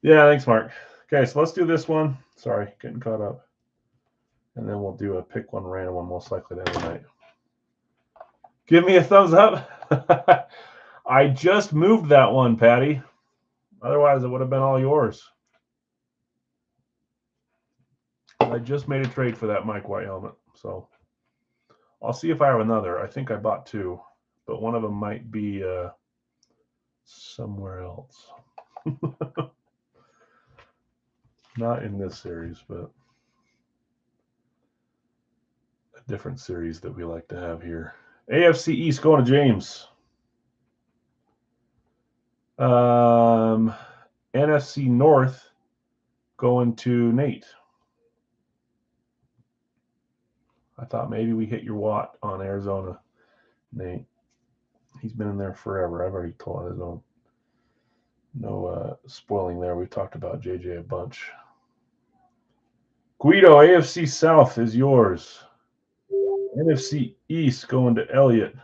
Yeah, thanks, Mark. Okay, so let's do this one. Sorry, getting caught up. And then we'll do a pick one random one, most likely the end of the night. Give me a thumbs up. I just moved that one, Patty. Otherwise, it would have been all yours. I just made a trade for that Mike White helmet. So I'll see if I have another. I think I bought 2, but one of them might be somewhere else. Not in this series, but a different series that we like to have here. AFC East going to James. NFC North going to Nate. I thought maybe we hit your Watt on Arizona, Nate. He's been in there forever. I've already told his own. No spoiling there. We've talked about JJ a bunch. Guido, AFC South is yours. NFC East going to Elliott.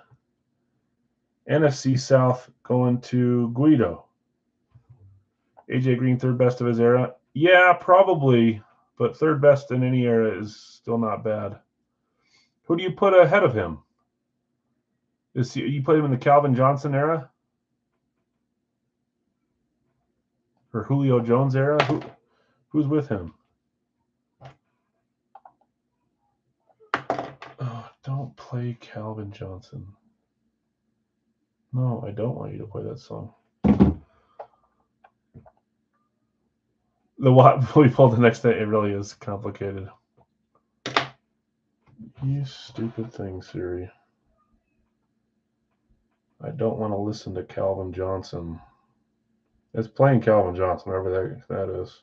NFC South going to Guido. AJ Green, third best of his era. Yeah, probably, but third best in any era is still not bad. Who do you put ahead of him? You put him in the Calvin Johnson era? Or Julio Jones era? Who's with him? Oh, don't play Calvin Johnson. No, I don't want you to play that song. The what we pulled the next day, it really is complicated. You stupid thing, Siri. I don't want to listen to Calvin Johnson. It's playing Calvin Johnson, wherever that is.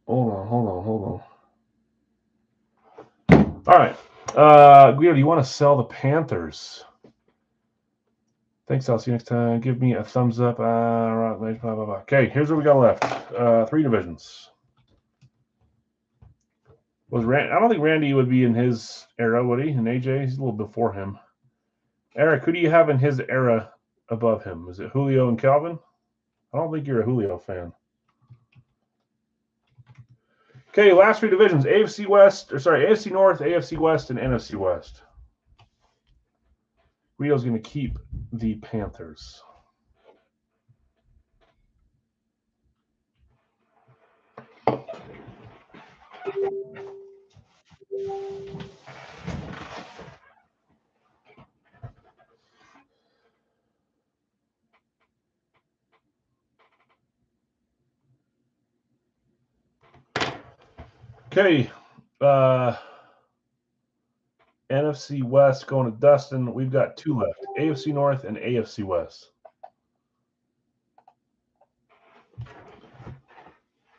Hold on. All right. Guido, do you want to sell the Panthers? Thanks, I'll see you next time. Give me a thumbs up. Okay, here's what we got left. 3 divisions. I don't think Randy would be in his era, would he? And AJ, he's a little before him. Eric, who do you have in his era above him? Is it Julio and Calvin? I don't think you're a Julio fan. Okay, last 3 divisions. AFC North, AFC West, and NFC West. Guido's going to keep the Panthers. Okay, NFC West going to Dustin. We've got 2 left, AFC North and AFC West.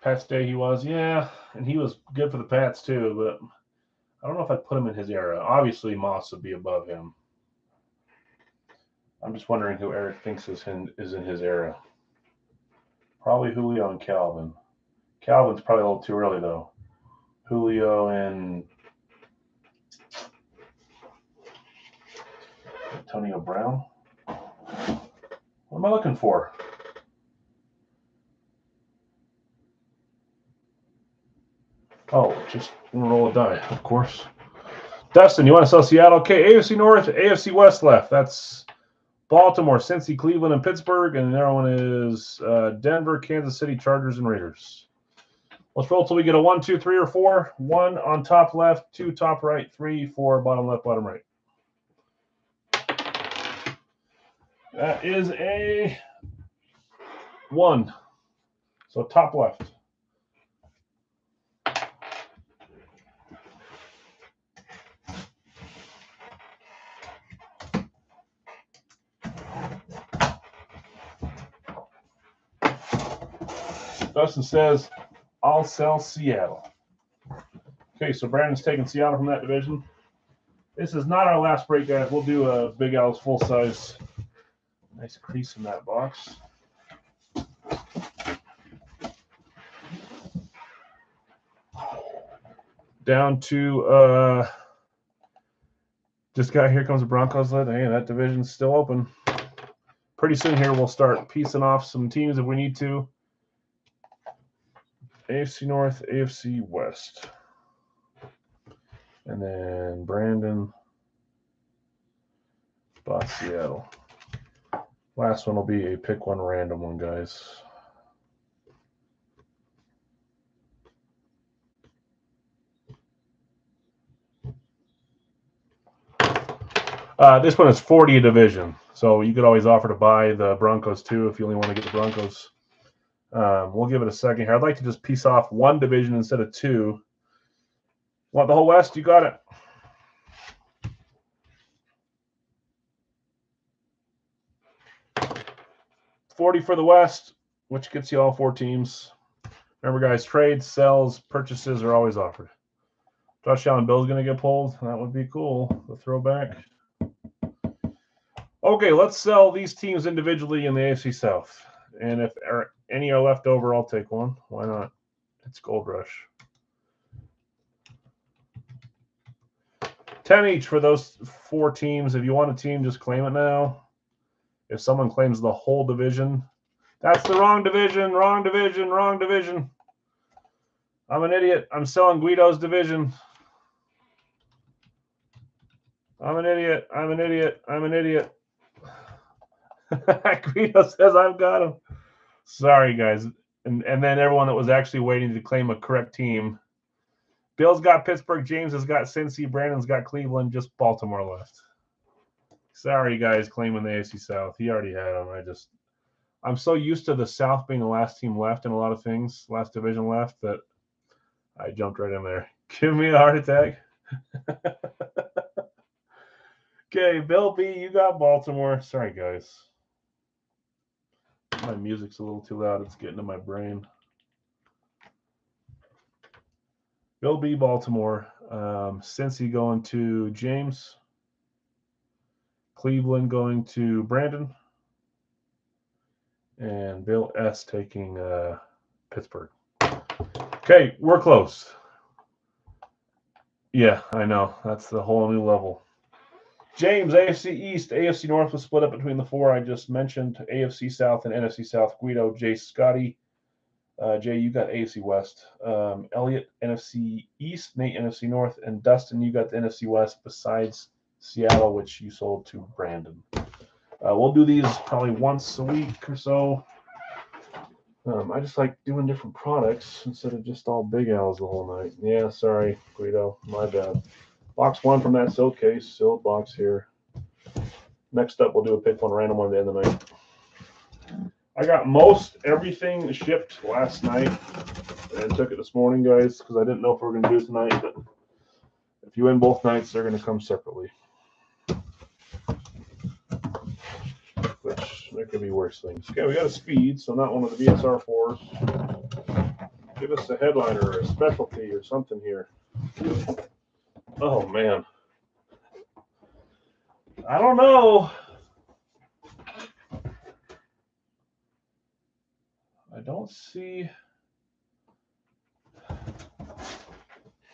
Pats Day he was, yeah, and he was good for the Pats too, but I don't know if I'd put him in his era. Obviously, Moss would be above him. I'm just wondering who Eric thinks is in his era. Probably Julio and Calvin. Calvin's probably a little too early, though. Julio and Antonio Brown. What am I looking for? Oh, just roll a die, of course. Dustin, you want to sell Seattle? Okay, AFC North, AFC West left. That's Baltimore, Cincy, Cleveland, and Pittsburgh. And the other one is Denver, Kansas City, Chargers, and Raiders. Let's roll till we get a 1, 2, 3, or 4. 1 on top left, 2 top right, 3, 4 bottom left, bottom right. That is a 1. So top left. Dustin says, I'll sell Seattle. Okay, so Brandon's taking Seattle from that division. This is not our last break, guys. We'll do a Big Al's full size. Nice crease in that box. Down to just got Here Comes the Broncos lid. Hey, that division's still open. Pretty soon here we'll start piecing off some teams if we need to. AFC North, AFC West. And then Brandon bought Seattle. Last one will be a pick one random one, guys. This one is 40 a division, so you could always offer to buy the Broncos too if you only want to get the Broncos. We'll give it a second here. I'd like to just piece off one division instead of two. Want the whole West? You got it. $40 for the West, which gets you all 4 teams. Remember, guys, trades, sells, purchases are always offered. Josh Allen Bill's going to get pulled. That would be cool. The throwback. Okay, let's sell these teams individually in the AFC South. And if any are left over, I'll take one. Why not? It's Gold Rush. 10 each for those 4 teams. If you want a team, just claim it now. If someone claims the whole division, that's the wrong division, wrong division, wrong division. I'm an idiot. I'm selling Guido's division. I'm an idiot. I'm an idiot. I'm an idiot. Guido says I've got him. Sorry, guys. And then everyone that was actually waiting to claim a correct team. Bill's got Pittsburgh. James has got Cincy. Brandon's got Cleveland. Just Baltimore left. Sorry, guys, claiming the AFC South. He already had them. I'm so used to the South being the last team left in a lot of things, last division left, that I jumped right in there. Give me a heart attack. Okay, Bill B, you got Baltimore. Sorry, guys. My music's a little too loud. It's getting to my brain. Bill B, Baltimore. Cincy going to James. Cleveland going to Brandon. And Bill S taking Pittsburgh. Okay, we're close. Yeah, I know. That's the whole new level. James, AFC East, AFC North was split up between the 4 I just mentioned. AFC South and NFC South. Guido, Jay, Scotty. Jay, you got AFC West. Elliot, NFC East. Nate, NFC North. And Dustin, you got the NFC West besides Seattle, which you sold to Brandon. We'll do these probably once a week or so. I just like doing different products instead of just all Big Al's the whole night. Yeah, sorry, Guido. My bad. Box 1 from that silk case. Silk box here. Next up, we'll do a pick one random one at the end of the night. I got most everything shipped last night and took it this morning, guys, because I didn't know if we were going to do it tonight. But if you win both nights, they're going to come separately. Which there could be worse things. Okay, we got a speed, so not one of the BSR 4s. Give us a headliner or a specialty or something here. Oh, man. I don't know. I don't see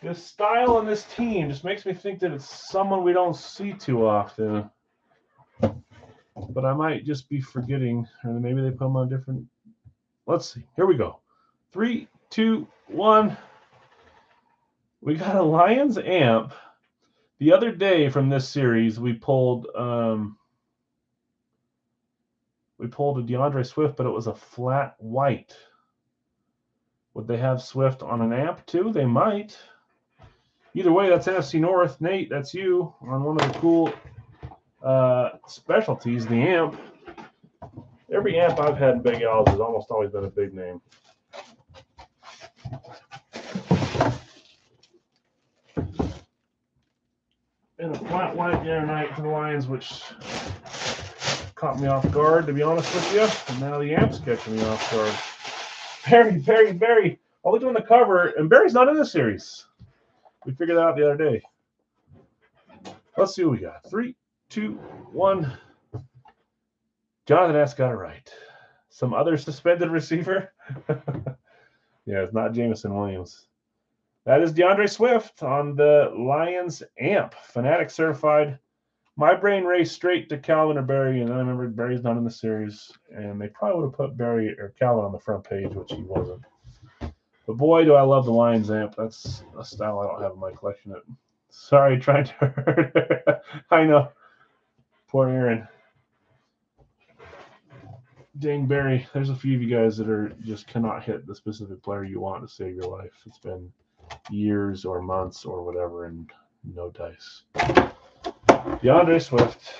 this style and this team. Just makes me think that it's someone we don't see too often. But I might just be forgetting, or maybe they put them on different. Let's see. Here we go. 3, 2, 1. We got a Lions amp. The other day from this series, we pulled a DeAndre Swift, but it was a flat white. Would they have Swift on an amp too? They might. Either way, that's NFC North. Nate, that's you on one of the cool specialties, the amp. Every amp I've had in Big Al's has almost always been a big name. And a flat white the other night for the Lions, which caught me off guard, to be honest with you. And now the amp's catching me off guard. Barry. I looked on the cover, and Barry's not in the series. We figured that out the other day. Let's see what we got. 3, 2, 1. Jonathan S. got it right. Some other suspended receiver? Yeah, it's not Jameson Williams. That is DeAndre Swift on the Lions amp. Fanatic certified. My brain raced straight to Calvin or Barry, and then I remembered Barry's not in the series, and they probably would have put Barry or Calvin on the front page, which he wasn't. But boy, do I love the Lions amp. That's a style I don't have in my collection. Sorry, trying to hurt her. I know. Poor Aaron. Dang, Barry, there's a few of you guys that are just cannot hit the specific player you want to save your life. It's been years or months or whatever, and no dice. DeAndre Swift.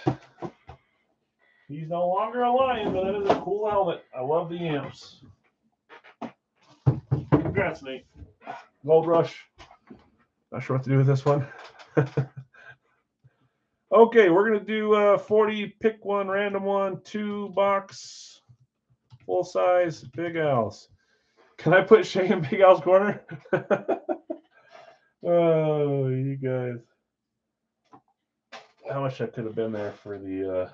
He's no longer a Lion, but that is a cool helmet. I love the amps. Congrats, Nate. Gold Rush. Not sure what to do with this one. Okay, we're going to do 40, pick one, random one, 2-box, full size, Big Al's. Can I put Shay in Big Al's corner? Oh, you guys. I wish I could have been there for the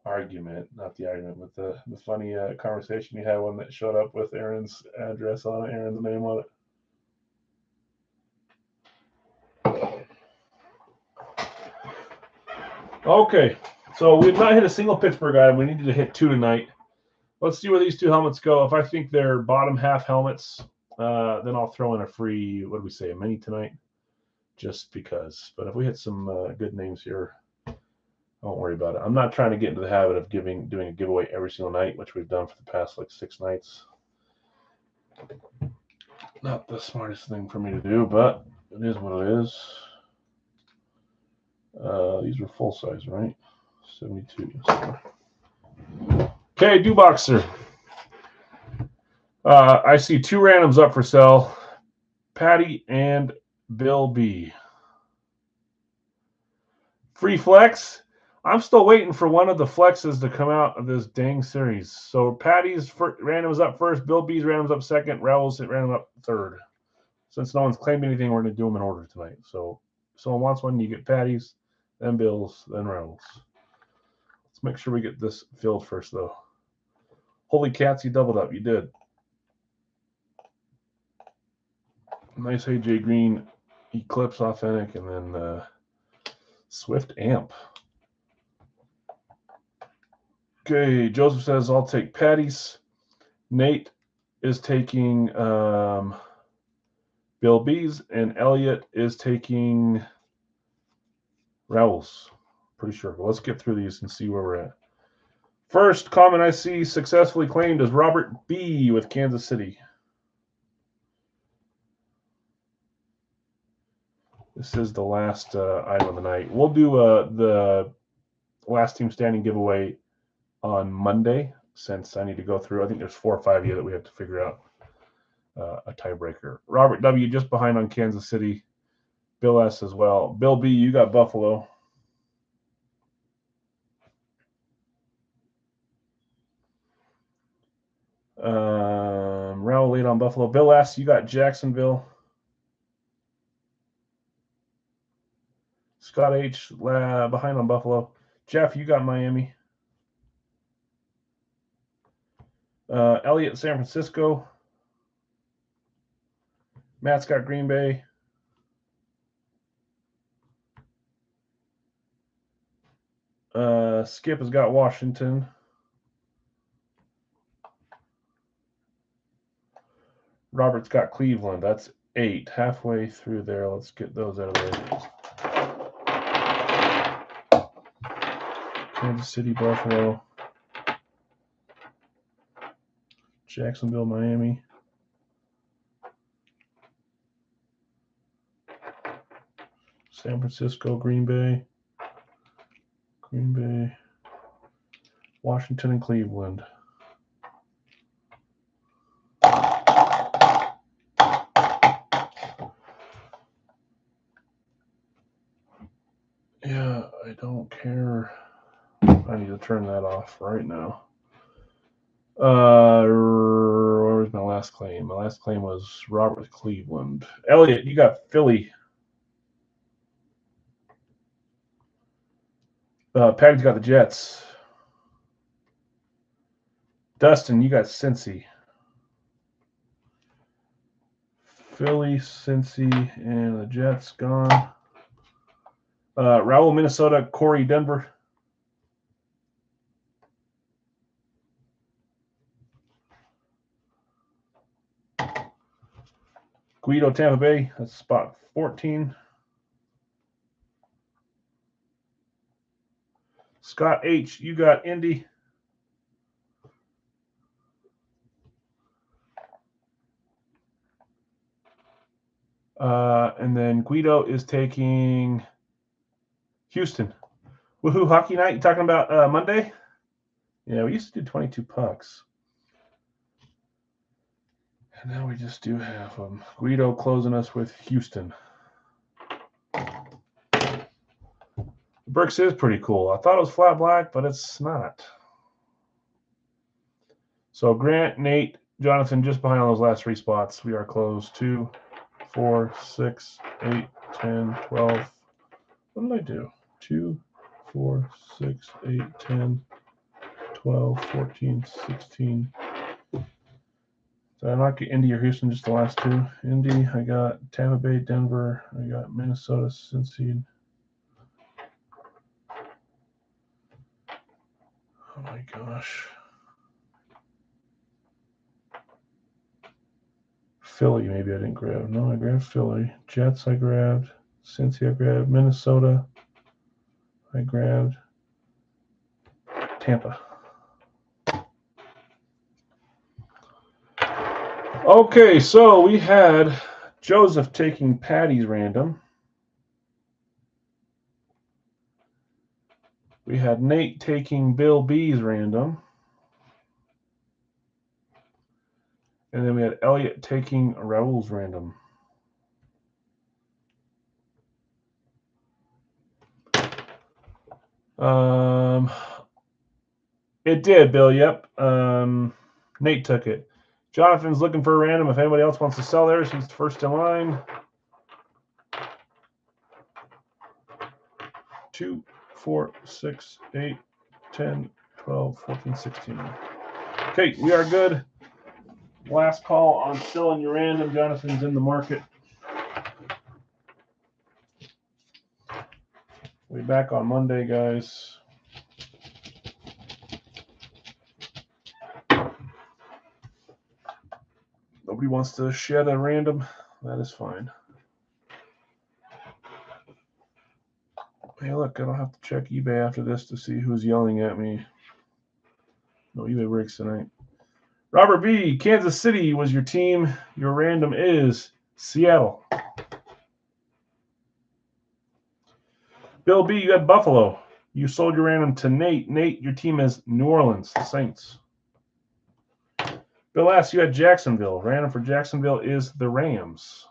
argument, not the argument, but the funny conversation you had, one that showed up with Aaron's address on it, Aaron's name on it. Okay, so we've not hit a single Pittsburgh item. We needed to hit 2 tonight. Let's see where these 2 helmets go. If I think they're bottom half helmets, then I'll throw in a free, what do we say, a mini tonight? Just because. But if we hit some good names here, I won't worry about it. I'm not trying to get into the habit of doing a giveaway every single night, which we've done for the past like 6 nights. Not the smartest thing for me to do, but it is what it is. These are full size, right? 72. Okay, Do-Boxer. I see 2 randoms up for sale. Patty and Bill B. Free flex. I'm still waiting for one of the flexes to come out of this dang series. So Patty's random's up first. Bill B's random's up second. Raoul's random up third. Since no one's claimed anything, we're going to do them in order tonight. So if someone wants one, you get Patty's, then Bill's, then Raoul's. Let's make sure we get this filled first, though. Holy cats, you doubled up. You did. Nice AJ Green Eclipse Authentic, and then Swift Amp. Okay, Joseph says, I'll take Patty's. Nate is taking Bill B's, and Elliot is taking Raoul's. Pretty sure. But let's get through these and see where we're at. First comment I see successfully claimed is Robert B. with Kansas City. This is the last item of the night. We'll do the last team standing giveaway on Monday, since I need to go through. I think there's 4 or 5 of you that we have to figure out a tiebreaker. Robert W. just behind on Kansas City. Bill S. as well. Bill B., you got Buffalo. Raul lead on Buffalo. Bill S., you got Jacksonville. Scott H. behind on Buffalo. Jeff, you got Miami. Elliot, San Francisco. Matt's got Green Bay. Skip has got Washington. Robert's got Cleveland. That's 8. Halfway through there. Let's get those out of the way. Kansas City, Buffalo. Jacksonville, Miami. San Francisco, Green Bay. Green Bay. Washington and Cleveland. Yeah, I don't care. I need to turn that off right now. Where was my last claim? My last claim was Robert with Cleveland. Elliot, you got Philly. Patty's got the Jets. Dustin, you got Cincy. Philly, Cincy, and the Jets gone. Raul, Minnesota. Corey, Denver. Guido, Tampa Bay. That's spot 14. Scott H., you got Indy. And then Guido is taking Houston. Woohoo Hockey Night. You talking about Monday? Yeah, we used to do 22 pucks. And now we just do half of them. Guido closing us with Houston. The Breaks is pretty cool. I thought it was flat black, but it's not. So Grant, Nate, Jonathan just behind on those last 3 spots. We are closed. 2, 4, 6, 8, 10, 12. What did I do? 2, 4, 6, 8, 10, 12, 14, 16. Did I not get Indy or Houston, just the last 2? Indy, I got Tampa Bay, Denver. I got Minnesota, Cincy. Oh my gosh. Philly, maybe I didn't grab. No, I grabbed Philly. Jets, I grabbed. Cincy, I grabbed. Minnesota, I grabbed. Tampa. Okay, so we had Joseph taking Patty's random. We had Nate taking Bill B's random. And then we had Elliot taking Raul's random. It did, Bill. Yep. Nate took it. Jonathan's looking for a random. If anybody else wants to sell theirs, he's first in line. 2, 4, 6, 8, 10, 12, 14, 16. Okay, we are good. Last call on selling your random. Jonathan's in the market. We'll be back on Monday, guys. Nobody wants to shed a random. That is fine. Hey, look, I don't have to check eBay after this to see who's yelling at me. No eBay breaks tonight. Robert B., Kansas City was your team. Your random is Seattle. Bill B., you had Buffalo. You sold your random to Nate. Nate, your team is New Orleans, the Saints. Bill S., you had Jacksonville. Random for Jacksonville is the Rams.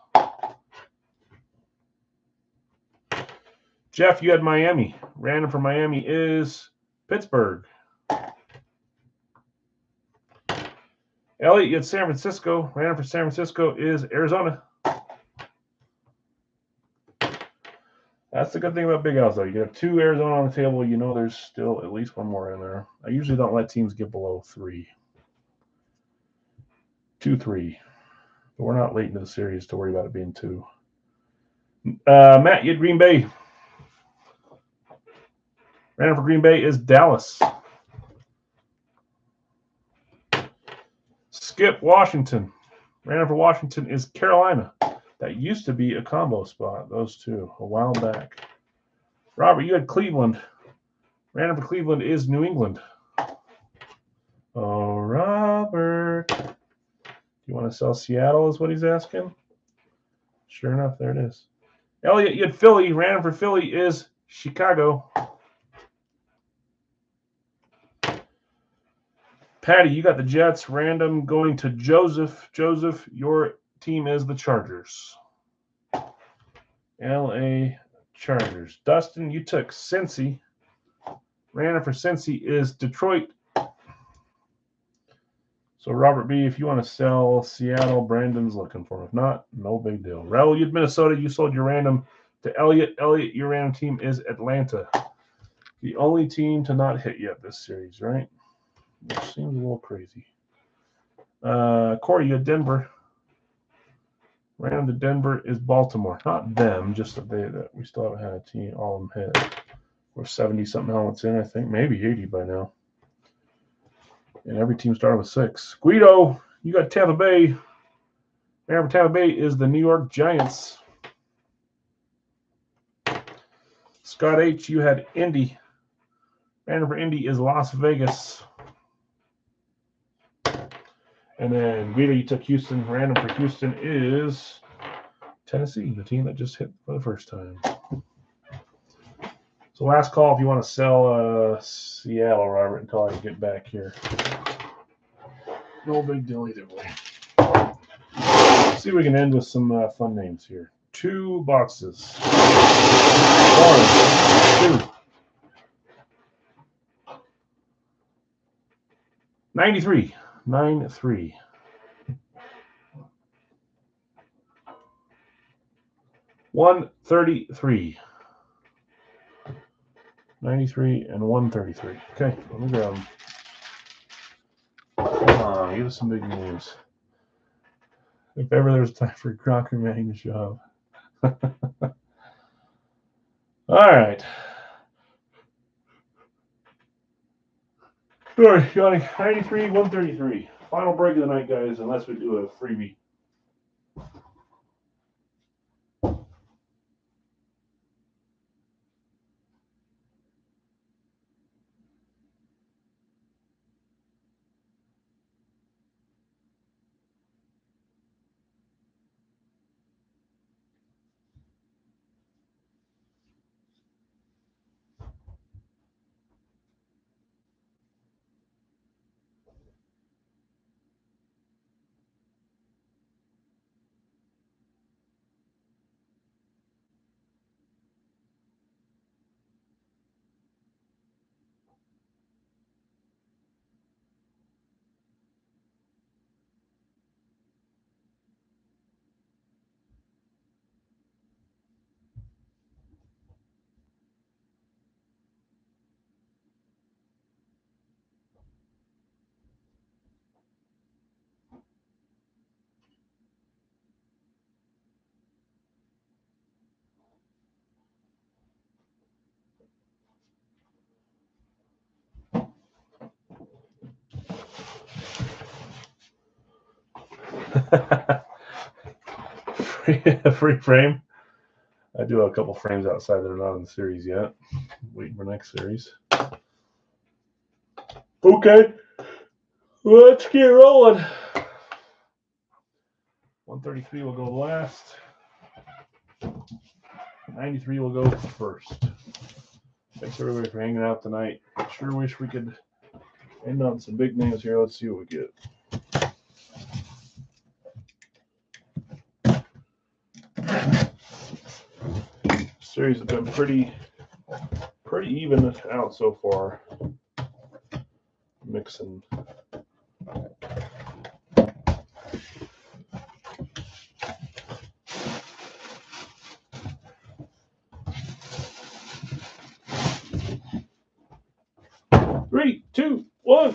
Jeff, you had Miami. Random for Miami is Pittsburgh. Elliot, you had San Francisco. Random for San Francisco is Arizona. That's the good thing about Big Al's, though. You have 2 Arizona on the table. You know there's still at least 1 more in there. I usually don't let teams get below 3. 2, 3. But we're not late into the series to worry about it being 2. Matt, you had Green Bay. Random for Green Bay is Dallas. Skip, Washington. Random for Washington is Carolina. That used to be a combo spot, those 2, a while back. Robert, you had Cleveland. Random for Cleveland is New England. Oh, Robert. You want to sell Seattle is what he's asking? Sure enough, there it is. Elliot, you had Philly. Random for Philly is Chicago. Patty, you got the Jets. Random going to Joseph. Joseph, your team is the Chargers. L.A. Chargers. Dustin, you took Cincy. Random for Cincy is Detroit. So, Robert B., if you want to sell Seattle, Brandon's looking for him. If not, no big deal. Raul, you had Minnesota. You sold your random to Elliot. Elliot, your random team is Atlanta. The only team to not hit yet this series, right? Which seems a little crazy. Corey, you had Denver. Random to Denver is Baltimore. Not them, just that we still haven't had a team, all of them hit. We're 70-something helmets in, I think. Maybe 80 by now. And every team started with 6. Guido, you got Tampa Bay. Random for Tampa Bay is the New York Giants. Scott H., you had Indy. Random for Indy is Las Vegas. And then Guido, you took Houston. Random for Houston is Tennessee, the team that just hit for the first time. So last call if you want to sell Seattle, Robert, until I get back here. No big deal either way. Let's see if we can end with some fun names here. 2 boxes. 1, 2. 93. 9-3. 133. 93 and 133. Okay, let me grab them. Come on, give us some big names. If ever there's time for Crocker Manning to show up. All right. Sorry, Johnny. 93, 133. Final break of the night, guys, unless we do a freebie. Free frame. I do have a couple frames outside that are not in the series yet. Waiting for next series. Okay, let's get rolling. 133 will go last. 93 will go first. Thanks everybody for hanging out tonight. Sure wish we could end on some big names here. Let's see what we get. Series has been pretty even out so far. Mixing. Three, two, one.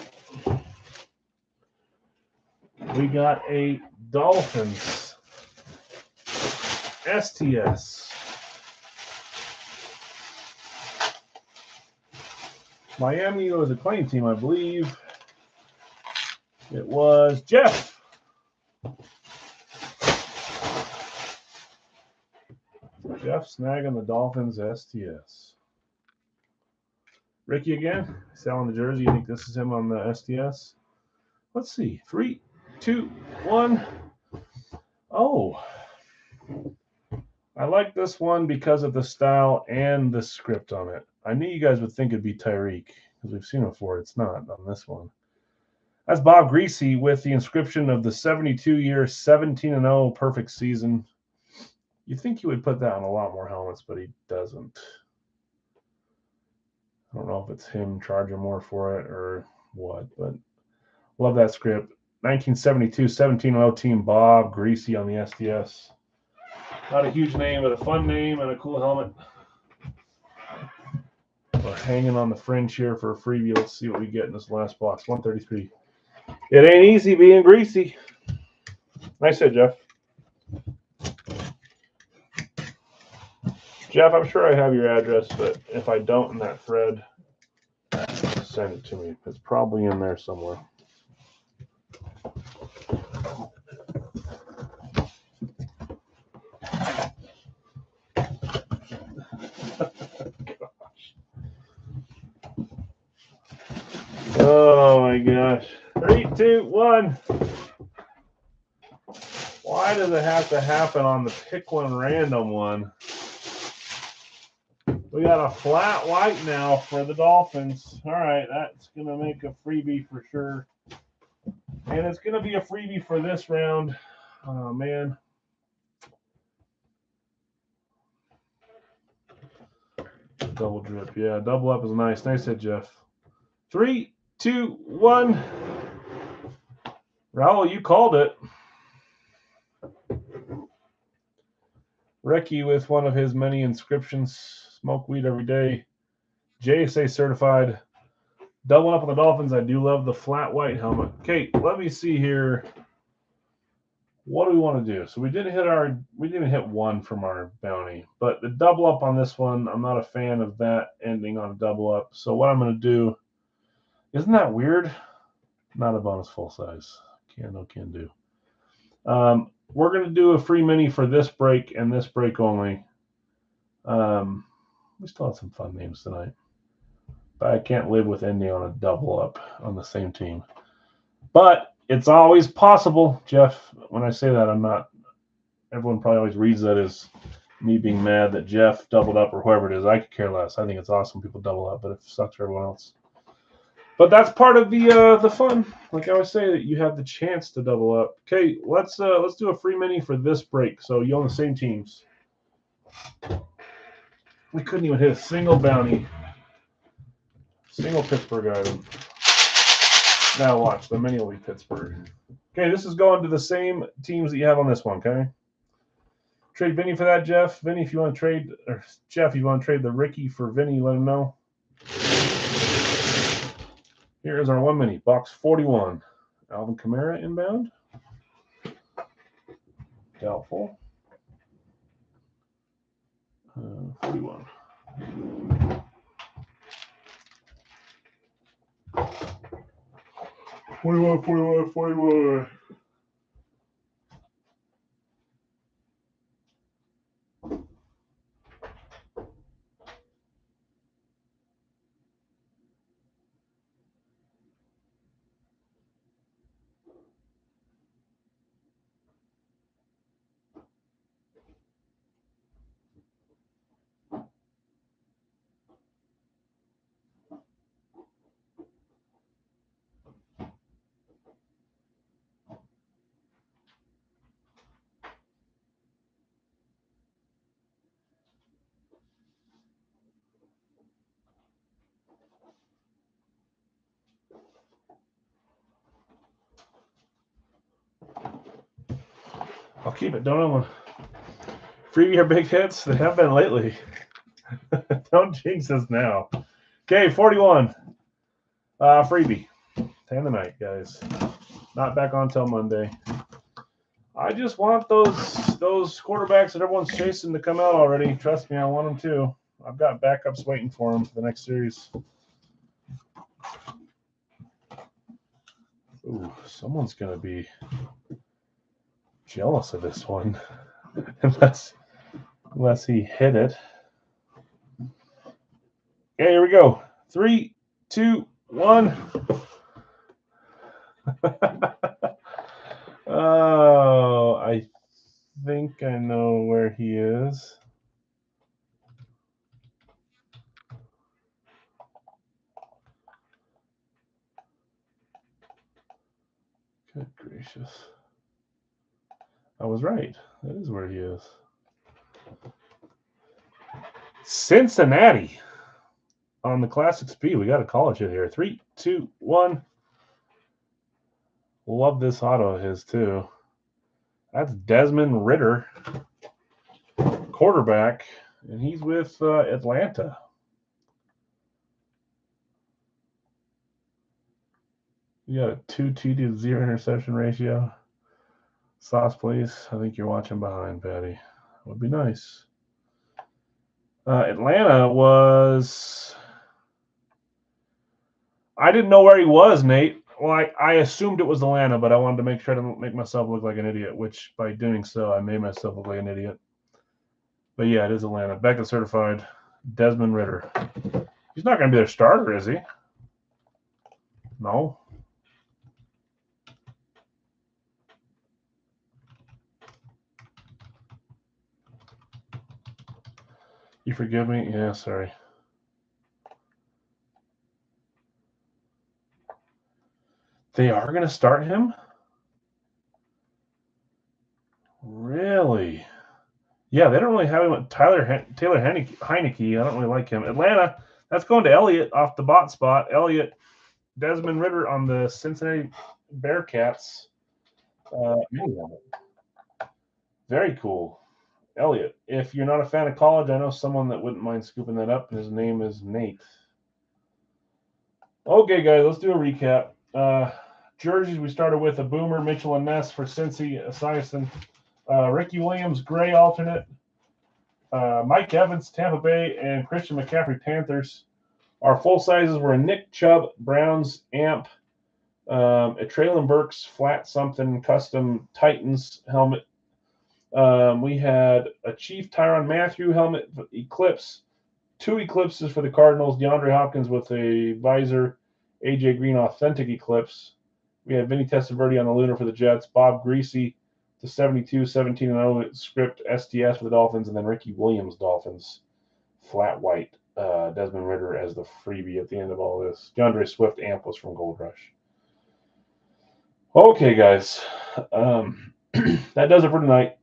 We got a Dolphins STS. Miami was a playing team, I believe. It was Jeff. Jeff snagging the Dolphins STS. Ricky again, selling the jersey. You think this is him on the STS? Let's see. 3, 2, 1. Oh. I like this one because of the style and the script on it. I knew you guys would think it'd be Tyreek because we've seen it before. It's not on this one. That's Bob Greasy with the inscription of the 72-year, 17-0 perfect season. You'd think he would put that on a lot more helmets, but he doesn't. I don't know if it's him charging more for it or what, but love that script. 1972, 17-0 team Bob Greasy on the STS. Not a huge name, but a fun name and a cool helmet. We're hanging on the fringe here for a freebie. Let's see what we get in this last box. 133. It ain't easy being greasy. Nice hit, Jeff. Jeff, I'm sure I have your address, but if I don't in that thread, send it to me. It's probably in there somewhere. Oh my gosh. 3, 2, 1. Why does it have to happen on the pick one random one? We got a flat white now for the Dolphins. All right, that's going to make a freebie for sure. And it's going to be a freebie for this round. Oh, man. Double drip. Yeah, double up is nice. Nice hit, Jeff. 3, 2, 1. Raul, you called it. Ricky with one of his many inscriptions. Smoke weed every day. JSA certified. Doubling up on the Dolphins. I do love the flat white helmet. Okay, let me see here. What do we want to do? So we didn't hit one from our bounty, but the double up on this one, I'm not a fan of that ending on a double up. So what I'm going to do, isn't that weird? Not a bonus full size. Can do. We're going to do a free mini for this break and this break only. We still have some fun names tonight, but I can't live with ending on a double up on the same team. But it's always possible, Jeff. When I say that, I'm not. Everyone probably always reads that as me being mad that Jeff doubled up or whoever it is. I could care less. I think it's awesome people double up, but it sucks for everyone else. But that's part of the fun. Like I always say, that you have the chance to double up. Okay, let's do a free mini for this break. So you own the same teams. We couldn't even hit a single bounty, single Pittsburgh item. Now watch, the mini will be Pittsburgh. Okay, this is going to the same teams that you have on this one. Okay. Trade Vinny for that, Jeff. Vinny, if you want to trade, or Jeff, if you want to trade the Ricky for Vinny, let him know. Here is our one mini, box 41. Alvin Kamara inbound. Doubtful. 41. Forty-one. I'll keep it. Don't know. Freebie or big hits? They have been lately. Don't jinx us now. Okay, 41. Freebie. 10 tonight, guys. Not back on till Monday. I just want those quarterbacks that everyone's chasing to come out already. Trust me, I want them too. I've got backups waiting for them for the next series. Ooh, someone's going to be jealous of this one. unless he hit it. Okay, here we go. 3, 2, 1. Oh, I think I know where he is. Good gracious. I was right. That is where he is. Cincinnati on the Classic Speed. We got a college hit here. 3, 2, 1. Love this auto of his, too. That's Desmond Ridder, quarterback, and he's with Atlanta. You got a 2 TD to 0 interception ratio. Sauce, please. I think you're watching behind, Patty. Would be nice. Atlanta was... I didn't know where he was, Nate. Well, I assumed it was Atlanta, but I wanted to make sure I didn't make myself look like an idiot, which by doing so, I made myself look like an idiot. But yeah, it is Atlanta. Becca certified. Desmond Ridder. He's not going to be their starter, is he? No. You forgive me? Yeah, sorry. They are going to start him? Really? Yeah, they don't really have him. Taylor Heineke. I don't really like him. Atlanta, that's going to Elliott off the bot spot. Elliott, Desmond Ritter on the Cincinnati Bearcats. Very cool. Elliott, if you're not a fan of college, I know someone that wouldn't mind scooping that up, and his name is Nate. Okay, guys, let's do a recap. Jerseys, we started with a Boomer, Mitchell and Ness for Cincy, Esiason, Ricky Williams, Gray alternate, Mike Evans, Tampa Bay, and Christian McCaffrey, Panthers. Our full sizes were a Nick Chubb, Browns, Amp, a Traylon Burks, flat something, custom Titans helmet. We had a Chief Tyrann Mathieu helmet, Eclipse, 2 Eclipses for the Cardinals, DeAndre Hopkins with a visor, AJ Green authentic Eclipse. We had Vinny Testaverde on the Lunar for the Jets, Bob Greasy, the 72, 17-0 script STS for the Dolphins, and then Ricky Williams Dolphins, flat white. Desmond Ritter as the freebie at the end of all this. DeAndre Swift Amp was from Gold Rush. Okay, guys. That does it for tonight.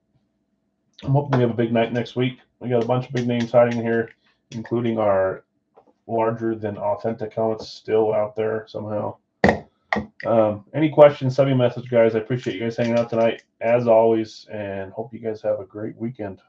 I'm hoping we have a big night next week. We got a bunch of big names hiding here, including our larger than authentic helmets still out there somehow. Any questions, send me a message, guys. I appreciate you guys hanging out tonight, as always, and hope you guys have a great weekend.